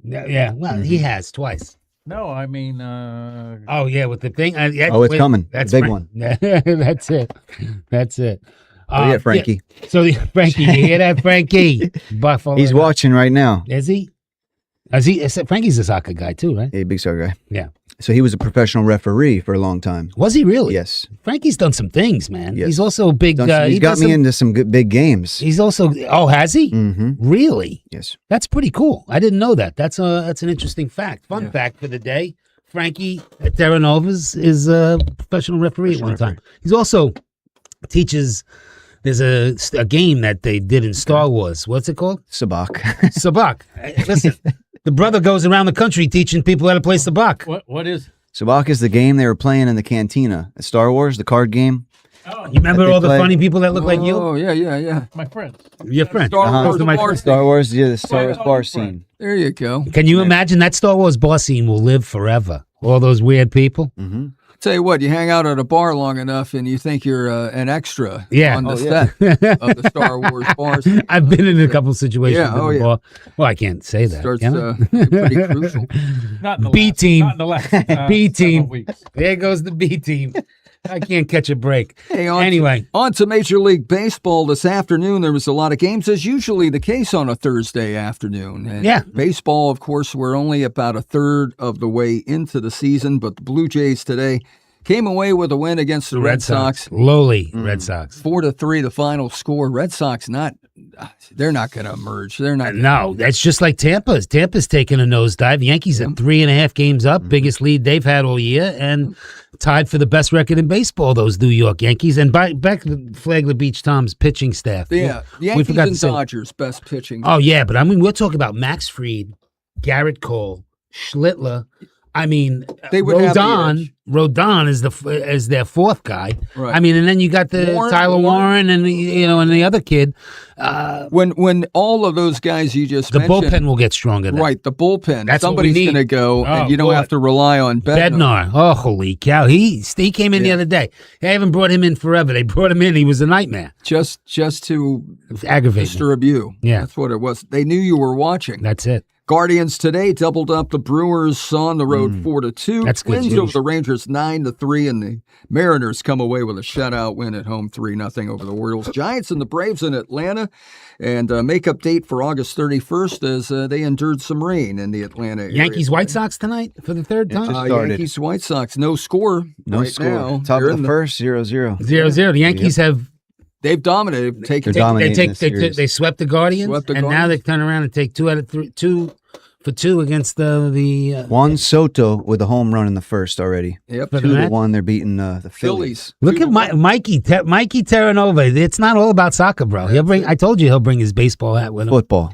Yeah, well, he has twice. No, I mean, Oh yeah, with the thing. Yeah, Oh, it's coming. That's The big Frank- one. That's it. That's it. Oh, yeah, Frankie. So Frankie, you hear that, Frankie? Buffalo. He's watching right now. Is he? Frankie's a soccer guy too, right? A big soccer guy. Yeah. So he was a professional referee for a long time. Was he really? Yes. Frankie's done some things, man. Yes. He's also a big. He's he got does me some- into some good big games. He's also. Oh, has he? Mm-hmm. Really? Yes. That's pretty cool. I didn't know that. That's an interesting fact. Fun fact for the day. Frankie at Terra Nova's is a professional referee at one time. He's also teaches. There's a game that they did in Star Wars. What's it called? Sabak. Sabak. Listen, the brother goes around the country teaching people how to play Sabak. what is? Sabak is the game they were playing in the cantina. Star Wars, the card game. Oh, You remember They all the play- funny people that look like you? Oh, yeah. my friends. Your friend. Star Uh-huh. Wars Those are my bar friends. scene. Star Wars, yeah, the Star Wars Yeah. bar scene. There you go. Can you imagine that Star Wars bar scene will live forever? All those weird people. Mm-hmm. Tell you what, you hang out at a bar long enough and you think you're an extra Yeah. on the Oh, yeah. set of the Star Wars bar scene. I've been in a couple situations. Yeah, with oh, the yeah. bar. Well, I can't say that. Starts can I? pretty crucial. Not in the B last, team. Not in the last B team. several weeks. There goes the B team. I can't catch a break. Hey, Anyway. on to Major League Baseball this afternoon. There was a lot of games, as usually the case on a Thursday afternoon. And Yeah. baseball, of course, we're only about a third of the way into the season, but the Blue Jays today came away with a win against the Red Sox. Lowly Red Sox. 4-3 the final score. Red Sox they're not going to emerge. They're not. No, that's just like Tampa's. Tampa's taking a nosedive. Yankees at 3.5 games up, biggest lead they've had all year, and tied for the best record in baseball. Those New York Yankees. And back to Flagler Beach Tom's pitching staff. Yeah, We Yankees forgot to and say- Dodgers best pitching. Oh yeah, but I mean, we're talking about Max Fried, Garrett Cole, Schlittler. I mean, They would have the edge. Rodon is their fourth guy. Right. I mean, and then you got the Warren- Tyler Warren and and the other kid. When all of those guys you just The mentioned, bullpen will get stronger. Then. right? The bullpen. That's what we Somebody's need. going to go, Oh, and you don't boy. have to rely on Bednar. Bednar. Oh, holy cow! He came in the other day. They haven't brought him in forever. They brought him in. He was a nightmare. Just to It was aggravating. disturb you. Yeah. That's what it was. They knew you were watching. That's it. Guardians today doubled up the Brewers on the road 4-2. That's good Twins news. over the Rangers 9-3, and the Mariners come away with a shutout win at home 3-0 over the Orioles. Giants and the Braves in Atlanta, and makeup date for August 31st as they endured some rain in the Atlanta area. Yankees White Sox tonight for the third time. just started. Yankees White Sox, no score. No right score. Now. Top They're of in the first, 0-0. 0-0. The Yankees have They've dominated. Taken They're dominating this they series. swept the Guardians, Swept the and now Guardians. they turn around and take 2 out of 3, 2 for 2 against the Juan Soto with a home run in the first already. Yep. For the 2-1. Mets? They're beating the Phillies. Look at Mikey Terranova. It's not all about soccer, bro. I told you he'll bring his baseball hat with him. Football.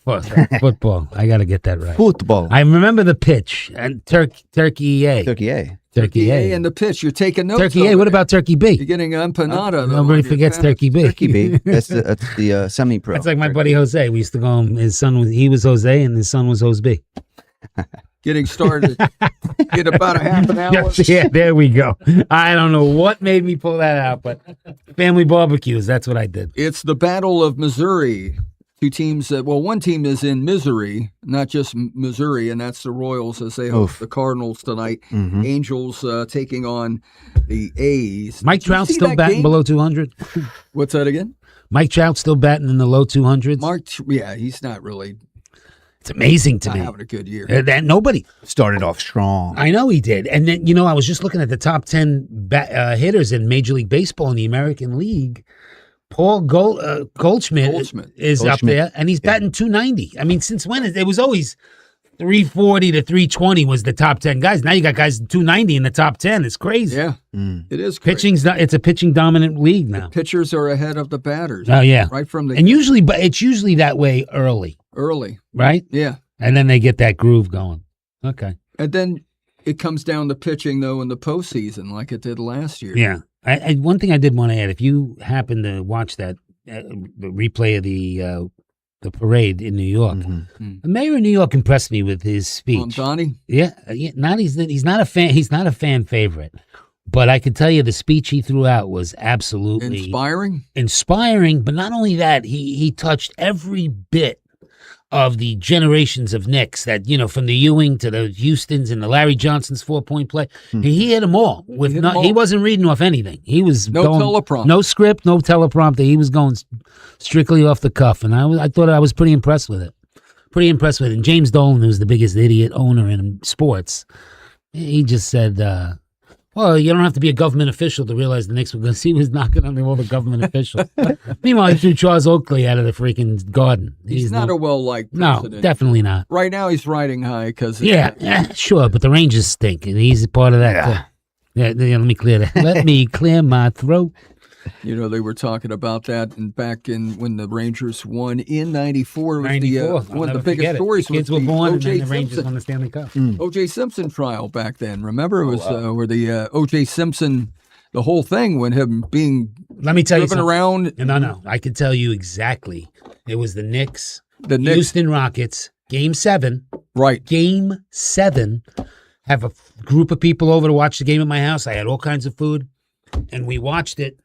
Football. I got to get that right. Football. I remember the pitch and Turkey A. Turkey A. Turkey A. and the pitch. You're taking notes. Turkey A. over What there. about Turkey B? You're getting empanada. though, Nobody on your forgets pass. Turkey B. Turkey B. That's the semi-pro. That's like my buddy Jose. We used to call him. He was Jose, and his son was Jose B. Getting started in about a half an hour. Yeah, there we go. I don't know what made me pull that out, but family barbecues. That's what I did. It's the Battle of Missouri. 2 teams one team is in misery, not just Missouri, and that's the Royals as they host the Cardinals tonight. Mhm. Angels taking on the A's. Mike Did you Trout see still that batting game? below 200. What's that again? Mike Trout still batting in the low 200s. Yeah, he's not really It's amazing to not me. having a good year. That nobody. Started off strong. I know he did. And then, I was just looking at the top 10 hitters in Major League Baseball in the American League. Paul Goldschmidt is up there, and he's batting 290. I mean, since when? It was always 340 to 320 was the top 10 guys. Now you got guys 290 in the top 10. It's crazy. Yeah, it is. Crazy. It's a pitching dominant league now. Pitchers are ahead of the batters. Oh, yeah. Right from the And it's usually that way early, early. right? Yeah. And then they get that groove going. Okay. And then it comes down to pitching, though, in the postseason, like it did last year. Yeah. One thing I did want to add, if you happen to watch that the replay of the parade in New York, the mayor of New York impressed me with his speech. Donnie? Yeah, he's not a fan. He's not a fan favorite, but I can tell you the speech he threw out was absolutely inspiring. But not only that, he touched every bit of the generations of Knicks that, from the Ewing to the Houstons and the Larry Johnson's 4-point play. He hit them all. He wasn't reading off anything. He was teleprompter. No script, no teleprompter. He was going strictly off the cuff. And I thought I was pretty impressed with it. And James Dolan, who's the biggest idiot owner in sports, he just said, well, you don't have to be a government official to realize the Knicks were going to see. He was knocking on all the government officials. Meanwhile, he threw Charles Oakley out of the freaking garden. He's not a well-liked president. No, definitely not. Right now, he's riding high because... Yeah, sure, but the Rangers stink, and he's a part of that. Yeah, let me clear that. Let me clear my throat. They were talking about that back in when the Rangers won in 94. 94. One of the biggest stories was kids were born and then O.J. the Rangers Simpson. won the Stanley Cup. O.J. Simpson trial back then. Remember, it was where the O.J. Simpson, the whole thing, when him being Let me tell you driven something. around. No, I can tell you exactly. It was the Knicks, Knicks. Houston Rockets, Game 7. Right. Game 7. Have a group of people over to watch the game at my house. I had all kinds of food, and we watched it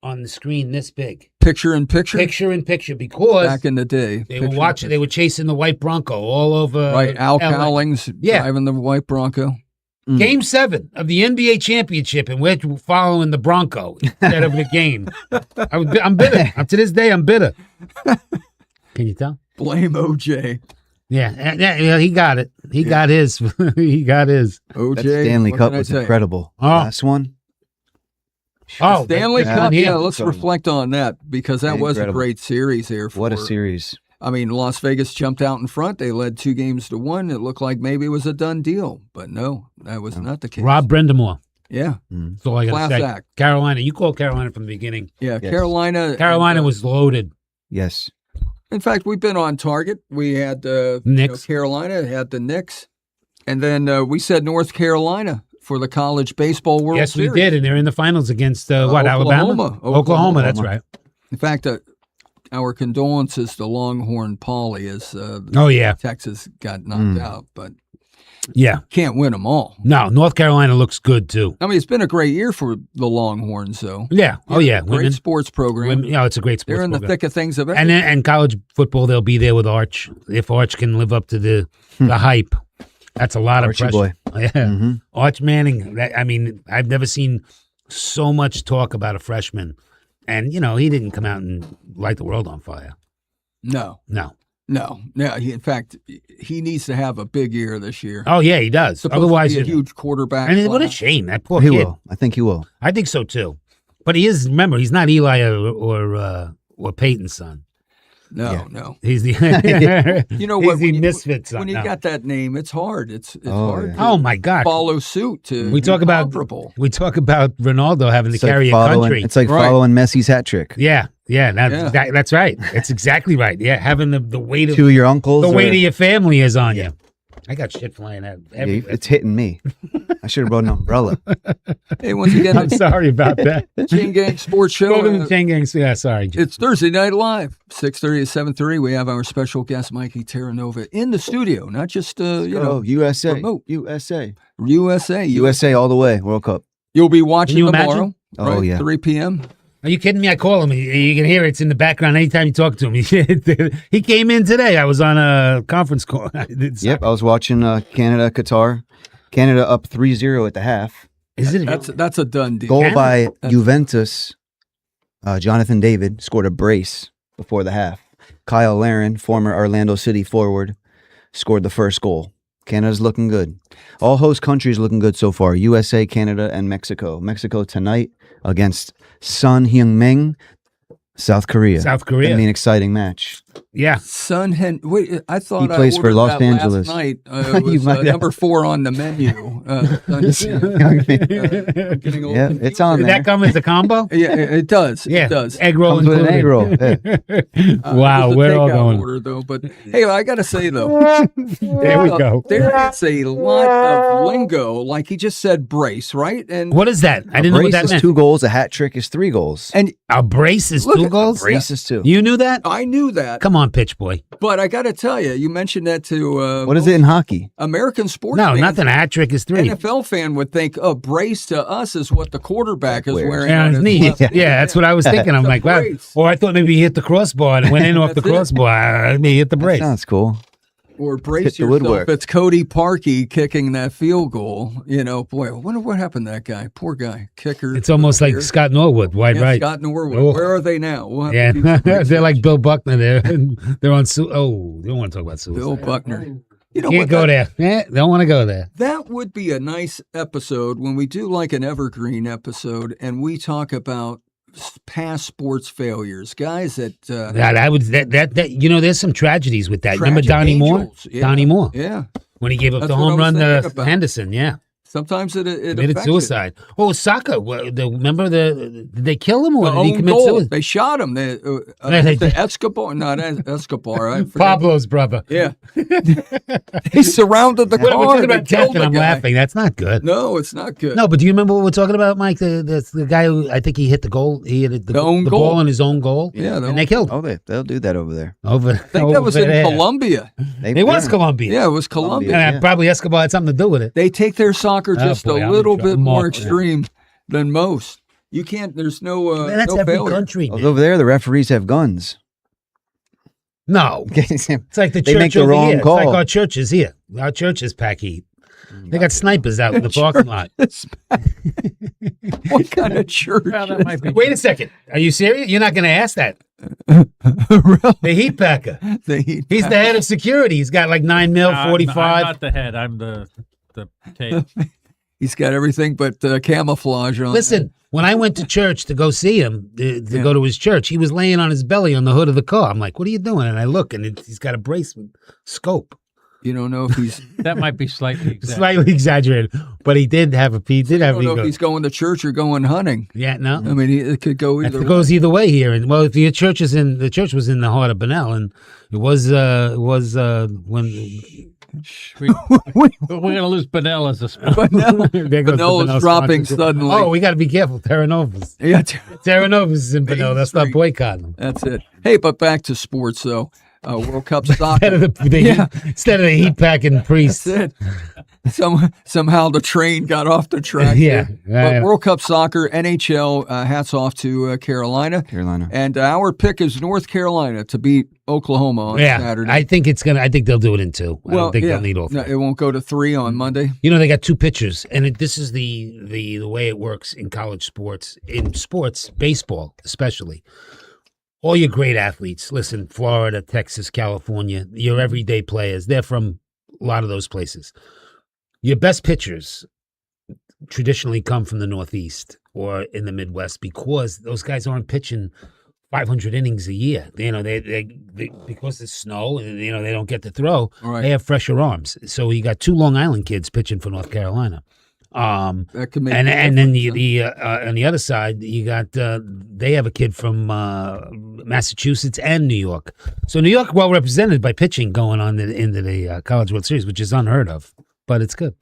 on the screen this big. Picture in picture? Picture in picture, because Back in the day. they were watching. They were chasing the white Bronco all over. Right, Al LA. Cowlings driving the white Bronco. Game 7 of the NBA championship, and we're following the Bronco instead of the game. I'm bitter. To this day, I'm bitter. Can you tell? Blame O.J. Yeah, he got it. He got his. He got his. O.J. That Stanley what Cup can I was tell you? incredible. Oh. Last one. Oh, Stanley that- Cup, yeah. let's reflect on that because that was a Incredible. great series here. What a series. I mean, Las Vegas jumped out in front. They led 2-1. It looked like maybe it was a done deal, but no, that was not the case. Rob Brendamore. Yeah. That's all I got Class to say. act. Carolina. You called Carolina from the beginning. Yeah, Yes. Carolina. Carolina was loaded. Yes. In fact, we've been on target. We had Knicks. Carolina, had the Knicks, and then we said North Carolina for the College Baseball World Yes, Series. we did, and they're in the finals against Oklahoma. Alabama? Oklahoma, that's right. In fact, our condolences to Longhorn Pauly as Oh, yeah. Texas got knocked out, but Yeah. can't win them all. No, North Carolina looks good, too. I mean, it's been a great year for the Longhorns, though. Yeah. Oh, yeah. Great Women. sports program. Women. Yeah, it's a great sports They're in the program. thick of things of it. And college football, they'll be there with Arch. If Arch can live up to the hype, that's a lot Archie of boy. pressure. Yeah, Arch Manning. I've never seen so much talk about a freshman, and he didn't come out and light the world on fire. No. In fact, he needs to have a big year this year. Oh yeah, he does. Supposed Otherwise, to be a huge quarterback. and what a class. shame that poor He kid. will. I think he will. I think so too. But he is. Remember, he's not Eli or Peyton's son. No, no. He's the You know he's what? the misfits. When you now. got that name, it's hard. It's Oh, hard. yeah. To Oh my God! follow suit to. We talk be about comparable. Ronaldo having It's to carry a following, country. It's like Right. following Messi's hat trick. Yeah, Yeah. that's right. That's exactly right. Yeah, having the weight of Two of your uncles. the weight or- of your family is on you. I got shit flying out Yeah, everywhere. it's hitting me. I should have brought an umbrella. Hey, once again, I'm sorry about that. the Chain Gang Sports Show. Welcome to the Chain Gang. Yeah, sorry. Jim. It's Thursday Night Live, 6:30 to 7:30. We have our special guest, Mikey Terranova, in the studio, not just, USA. remote. USA. USA. USA all the way. World Cup. You'll be watching Can you tomorrow, imagine? Oh, right? yeah. 3 p.m. Are you kidding me? I call him. You can hear it's in the background anytime you talk to him. He came in today. I was on a conference call. Yep, I was watching Canada, Qatar. Canada up 3-0 at the half. Is it? That's a done deal. Goal Canada? by That's- Juventus. Jonathan David scored a brace before the half. Kyle Larin, former Orlando City forward, scored the first goal. Canada's looking good. All host countries looking good so far. USA, Canada, and Mexico. Mexico tonight against Sun Heung-min, South Korea. South Korea. Gonna be an exciting match. Yeah. Son Hen. Wait, I thought He plays I for ordered Los that Angeles. last night. You It was might have. number 4 on the menu. I'm getting a little Yeah, confused it's on Did there. that come as a combo? Yeah, it does. Yeah. It does. Egg roll Comes with an included. egg roll. Yeah. Wow, It was a we're all takeout going. order, though. But hey, I got to say though, There we go. there is a lot of lingo. Like he just said, brace, right? And What is that? I didn't know what brace that is meant. 2 goals. A hat trick is 3 goals. and A brace is Look 2 at- goals? Brace is 2. You knew that? I knew that, Come on, pitch boy. but I got to tell you, you mentioned that to What is it in hockey? American sports. No, fans. nothing. A hat trick is 3. NFL fan would think a brace to us is what the quarterback is Weird. wearing. Yeah, on on his his knee. left Yeah, knee. that's what I was thinking. I'm It's a like, wow. brace. Or I thought maybe he hit the crossbar and it went in off the That's it. crossbar. I mean, he hit the That brace. sounds cool. Or brace Hit the yourself. woodwork. It's Cody Parkey kicking that field goal. You know, boy, I wonder what happened to that guy. Poor guy, kicker. It's almost like Here. Scott Norwood, wide Yeah, right. Scott Norwood. Oh. Where are they now? We'll have to Yeah, do some they're research. like Bill Buckner. They're on. Oh, they don't want to talk about suicide. Bill Buckner. You know Can't what? go there. Yeah, don't want to go there. That would be a nice episode when we do like an evergreen episode and we talk about past sports failures, guys that That I would. That you know, there's some tragedies with that. Remember tragic Donnie Moore? angels. Yeah. Donnie Moore Yeah. when he gave up That's the what I home was run thinking to about. Henderson. Yeah, Sometimes it committed affects you. suicide. Oh, soccer. Remember did they kill him or The did he own commit goal. suicide? They shot him. Yeah, they The did. Escobar, not Escobar. I forget. Pablo's brother. Yeah. They surrounded the We're car. talking and about they death killed and the I'm guy. laughing. That's not good. No, it's not good. No, but do you remember what we're talking about, Mike? The guy who I think he hit the goal. He hit the own the goal. ball on his own goal. Yeah, and they killed him. Oh, they'll do that over there. Over. I think that was in Colombia. It was Colombia. Yeah, it was Colombia. And Yeah. probably Escobar had something to do with it. They take their soccer Oh, just boy, a I'm little in trouble. bit more Yeah. extreme than most. You can't. There's no. Man, that's no every failure. country. man. Over there, the referees have guns. No, it's like the They church make the over wrong here. call. It's like our churches here. Our churches pack heat. They got snipers out in the parking lot. What kind of church? Well, that might be. Wait a second. Are you serious? You're not going to ask that. Really? The heat packer. They- He's the head of security. He's got like 9 mil, I'm 45. not the head. I'm the tape. He's got everything but camouflage on. Listen, when I went to church to go see him, to go to his church, he was laying on his belly on the hood of the car. I'm like, what are you doing? And I look, and he's got a brace with scope. You don't know if he's. That might be slightly exaggerated. Slightly exaggerated, but he did have a. He did I have. don't know ego. if he's going to church or going hunting. Yeah, no. I mean, it could go either It way. goes either way here. And well, if your church is in the church was in the heart of Bunnell, and it was when We're going to lose Bunnell as a sport. But now, there goes the Bunnell is Bunnell dropping sponsorship. suddenly. Oh, we got to be careful. Terra Nova's. Yeah, Is in Bunnell. That's not Street. boycotting them. that's it. Hey, but back to sports though. World Cup Instead of soccer. instead of the heat packing priest. That's it. Somehow the train got off the track. Yeah. there. Yeah. But World Cup soccer, NHL. Hats off to Carolina. Carolina. And our pick is North Carolina to beat Oklahoma on Yeah, Saturday. I think they'll do it in 2. I don't think they'll need all 3. No, it won't go to 3 on Monday. You know, they got 2 pitchers, and this is the way it works in college sports. In sports, baseball especially, all your great athletes, listen, Florida, Texas, California, your everyday players, they're from a lot of those places. Your best pitchers traditionally come from the Northeast or in the Midwest because those guys aren't pitching 500 innings a year. You know, they because it's snow, you know, they don't get to throw. Right. They have fresher arms. So you got 2 Long Island kids pitching for North Carolina. That could make And a then difference, on the other side, you got they have a kid from Massachusetts and New York. So New York well represented by pitching going on into the College World Series, which is unheard of, but it's good.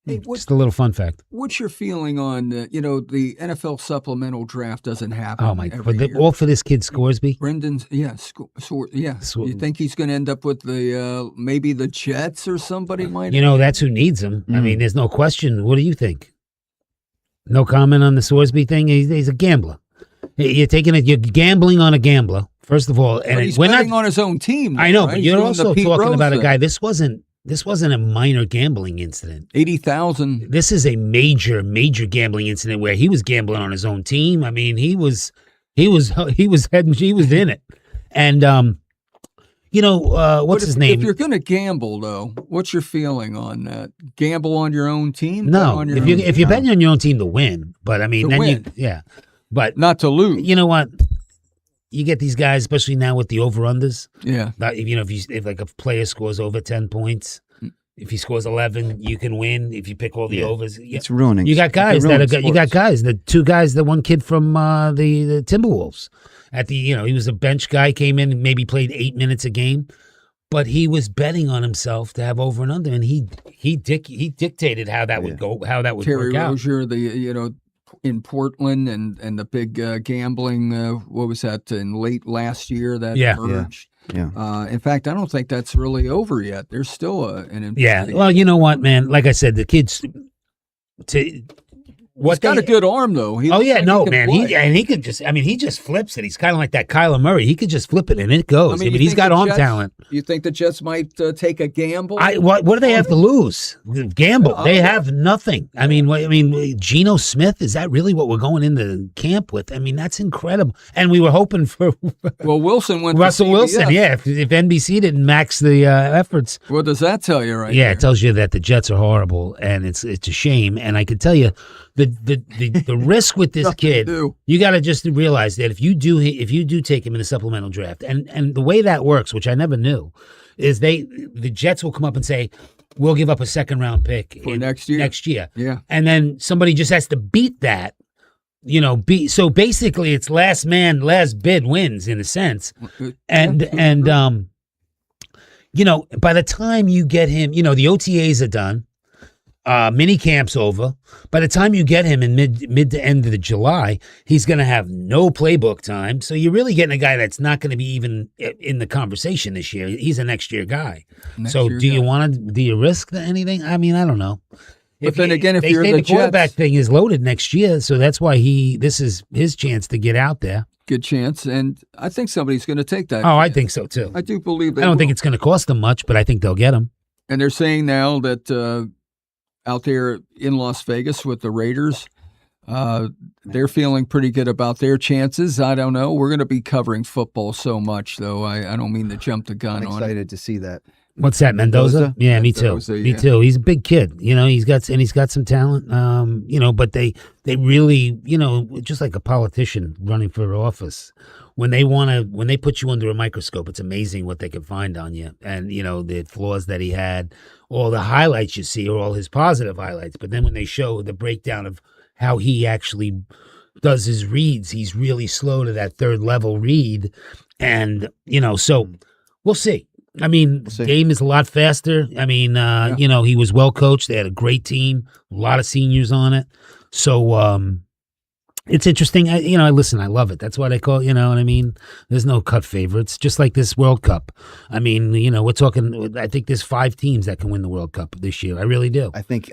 Hey, Just a little fun fact. What's your feeling on, the NFL supplemental draft doesn't happen Oh my! every year. All for this kid Scoresby. Brendan's, you think he's going to end up with the maybe the Jets or somebody might? You know, that's who needs him. I mean, there's no question. What do you think? No comment on the Scoresby thing. He's a gambler. You're taking it. You're gambling on a gambler. First of all, But and he's we're betting not. on his own team. I know, right? but He's you're doing also the Pete talking Rose about a thing. guy. This wasn't a minor gambling incident. 80,000. This is a major gambling incident where he was gambling on his own team. I mean, he was in it, and what's his name? If you're going to gamble, though, what's your feeling on that? Gamble on your own team? Bet No, on your if own you're team? betting on your own team to win, but I mean, To then win. but Not to lose. you know what? You get these guys, especially now with the over-unders. Yeah. If like a player scores over 10 points, if he scores 11, you can win. If you pick all the Yeah. overs, It's ruining. you got guys it that ruins are. You got sports. guys. The one kid from the Timberwolves. He was a bench guy. Came in and maybe played 8 minutes a game, but he was betting on himself to have over and under, and he dictated how that would go, how that would Terry work out. Rozier, in Portland and the big gambling, what was that, in late last year that Yeah. emerged? Yeah. In fact, I don't think that's really over yet. There's still an Yeah. Well, you know what, man? Like I said, the kids. He's got a good arm, though. He Oh looks yeah, like no he can man. play. He could just. I mean, he just flips it. He's kind of like that Kyler Murray. He could just flip it and it goes. I mean, you he's think got the arm Jets- talent. You think the Jets might take a gamble? What do they have to lose? Gamble. Oh, They yeah. have nothing. I mean, Geno Smith, is that really what we're going into camp with? I mean, that's incredible. And we were hoping for Well, Wilson went to Russell Wilson. CBS. Yeah, if NBC didn't max the efforts, What does that tell you, right? yeah, there? it tells you that the Jets are horrible, and it's a shame. And I could tell you the risk with this Nothing to kid. do. You got to just realize that if you do take him in the supplemental draft, and the way that works, which I never knew, is the Jets will come up and say, we'll give up a 2nd-round pick For next year? Next year, Yeah. and then somebody just has to beat that. So basically, it's last man, last bid wins in a sense, and by the time you get him, the OTAs are done. Mini camp's over. By the time you get him in mid to end of the July, he's going to have no playbook time. So you're really getting a guy that's not going to be even in the conversation this year. He's a next year guy. Next So year do you guy. want to? Do you risk anything? I mean, I don't know. But then again, if they you're say the the quarterback Jets- thing is loaded next year, so that's why this is his chance to get out there. Good chance, and I think somebody's going to take that. Oh, I chance. think so too. I do believe they I don't think will. it's going to cost them much, but I think they'll get him. And they're saying now that out there in Las Vegas with the Raiders, they're feeling pretty good about their chances. I don't know. We're going to be covering football so much, though. I don't mean to jump the gun I'm on it. excited to see that. What's that, Mendoza? Mendoza? Yeah, me too. Mendoza, Me yeah. too. He's a big kid. He's got some talent. But they really, just like a politician running for office, when they put you under a microscope, it's amazing what they can find on you. And the flaws that he had, all the highlights you see are all his positive highlights. But then when they show the breakdown of how he actually does his reads, he's really slow to that 3rd level read. And, so we'll see. I mean, the see. game is a lot faster. I mean, he was well coached. They had a great team, a lot of seniors on it. So it's interesting. I listen, I love it. That's why they call it, you know what I mean? There's no cut favorites, just like this World Cup. I mean, we're talking, I think there's 5 teams that can win the World Cup this year. I really do. I think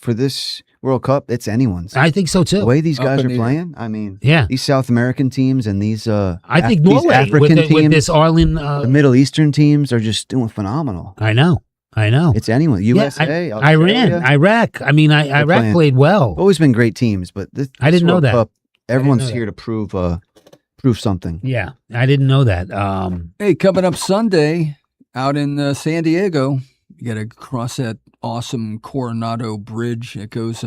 for this World Cup, it's anyone's. I think so too. The way these Up guys in are the air. playing, I mean, Yeah. these South American teams and these I think these Norway African with teams, this Arlen. the Middle Eastern teams are just doing phenomenal. I know. It's anyone. USA, Iran, Australia. Iraq. I mean, Iraq playing. played well. Always been great teams, but this I didn't know World that. Cup, everyone's know that. here to prove something. Yeah, I didn't know that. Hey, coming up Sunday out in San Diego, you got to cross that awesome Coronado Bridge. It goes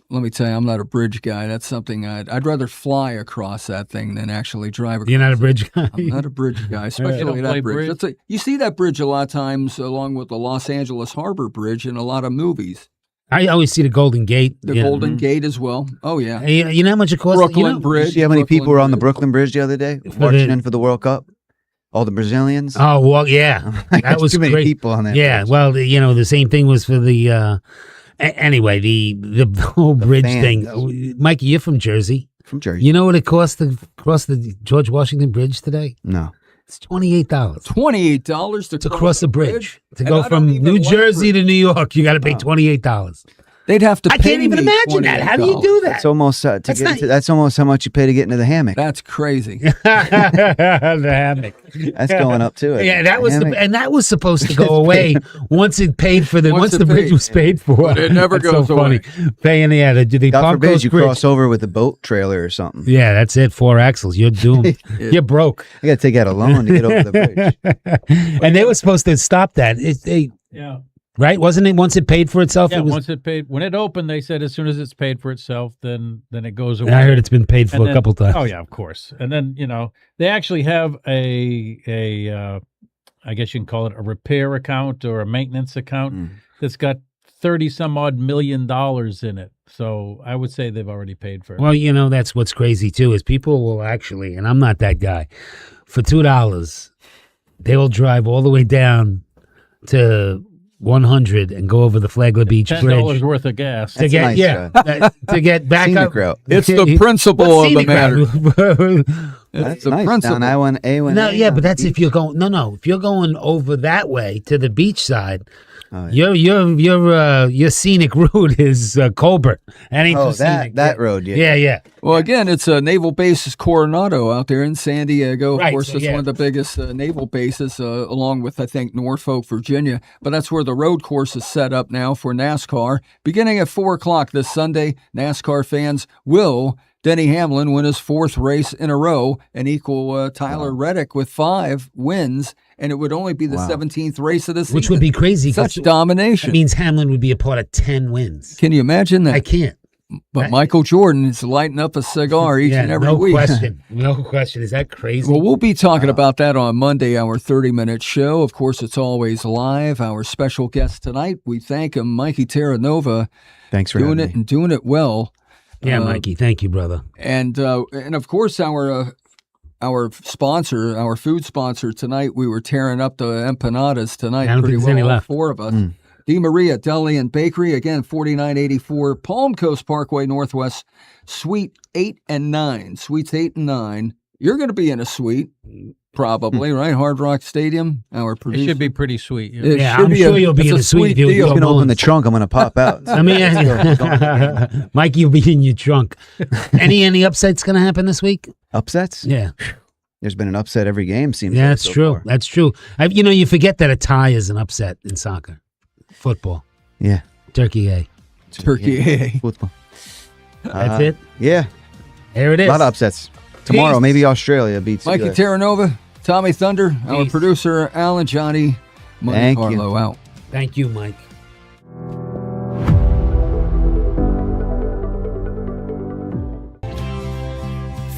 let me tell you, I'm not a bridge guy. That's something I'd rather fly across that thing than actually drive across. You're not a bridge guy. I'm not a bridge guy, You especially don't that play bridge. bridge? You see that bridge a lot of times along with the Los Angeles Harbor Bridge in a lot of movies. I always see the Golden Gate. The you know. Golden Gate as well. Oh, yeah. Hey, you know how much it costs? Brooklyn you know? Bridge. You see how many people were on the Bridge. Brooklyn Bridge the other day For marching the- in for the World Cup? All the Brazilians. Oh well, yeah, that There's was too many great. people on that. Yeah, bridge. well, the same thing was for the. Anyway, the whole bridge fans. thing. Mikey, you're from Jersey. From Jersey. You know what it cost to cross the George Washington Bridge today? No. It's $28 $28 to cross the bridge. To And go I don't from even New like Jersey to New York, you got to pay Wow. $28. They'd have to I pay can't even me imagine that. How do you do that? That's almost That's not- that's almost how much you pay to get into the hammock. That's crazy. The hammock. That's going up too. Yeah, that was Hammock. and that was supposed to go away once it paid for the Once once it the bridge paid. was paid for. But it never That's goes so funny. Paying the God Palm forbid Coast you Bridge. cross over with a boat trailer or something. Yeah, that's it. 4 axles. You're doomed. You're broke. I got to take out a loan to get over the bridge. And they were supposed to stop that. Yeah. Right? Wasn't it once it paid for itself? Yeah, it was, once it paid, when it opened, they said as soon as it's paid for itself, then it goes away. and I heard it's been paid for And a then- couple times. Oh yeah, of course. And then they actually have a I guess you can call it a repair account or a maintenance account Mm. that's got 30 some odd $1 million in it. So I would say they've already paid for it. Well, that's what's crazy too is people will actually, and I'm not that guy, for $2, they will drive all the way down to 100 and go over the Flagler Beach $10 Bridge worth of gas. to get nice, to get back Scenic up. route. It's the principle What's of the scenic matter. route? It's That's the nice. principle. Down I-1, No, yeah, but that's if you're going. No, if you're going over that way to the beach side, Oh, yeah. your scenic route is Colbert. That ain't Oh, too scenic. that road. Yeah. Yeah, yeah. Well, again, it's a naval base Coronado out there in San Diego. Right, Of course, so, it's yeah. one of the biggest naval bases, along with, I think, Norfolk, Virginia. But that's where the road course is set up now for NASCAR. Beginning at 4 o'clock this Sunday, NASCAR fans will Denny Hamlin win his 4th race in a row and equal Tyler Reddick with 5 wins. And it would only be the Wow. 17th race of the season. Which would be crazy. 'cause Such domination. That means Hamlin would be a part of 10 wins. Can you imagine that? I can't. But Michael Jordan is lighting up a cigar each and every no week. question. No question. Is that crazy? Well, we'll be talking about that on Monday, our 30-minute show. Of course, it's always live. Our special guest tonight, we thank him, Mikey Terranova, Thanks for doing having it me. and doing it well. yeah, Mikey. Thank you, brother. And of course, our sponsor, our food sponsor tonight, we were tearing up the empanadas tonight. I don't pretty think well, there's any all left. 4 of us. Mm. Di Maria Deli and Bakery, again, 4984 Palm Coast Parkway Northwest, Suite 8 and 9. Suites 8 and 9. You're going to be in a suite, probably, right? Hard Rock Stadium, our It producer. should be pretty sweet. Yeah. It Yeah, should I'm be sure you'll be it's in a a suite sweet if you- deal. You can open Mullins. the trunk. I'm going to pop out. I mean, Mikey will be in your trunk. Any upsets going to happen this week? Upsets? Yeah. There's been an upset every game, seems Yeah, like, that's so true. far. That's true. You forget that a tie is an upset in soccer, football, Yeah. turkey A. Turkey. Football. That's it. Yeah. There it A is. lot of upsets. Tomorrow, Peace. maybe Australia beats Mikey US. Terranova, Tommy Thunder, our Peace. producer, Alan Johnny, Monte Thank you. Carlo out. Thank you, Mike.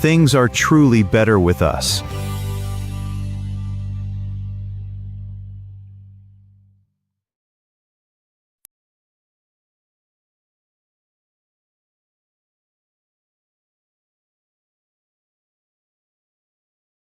Things are truly better with us.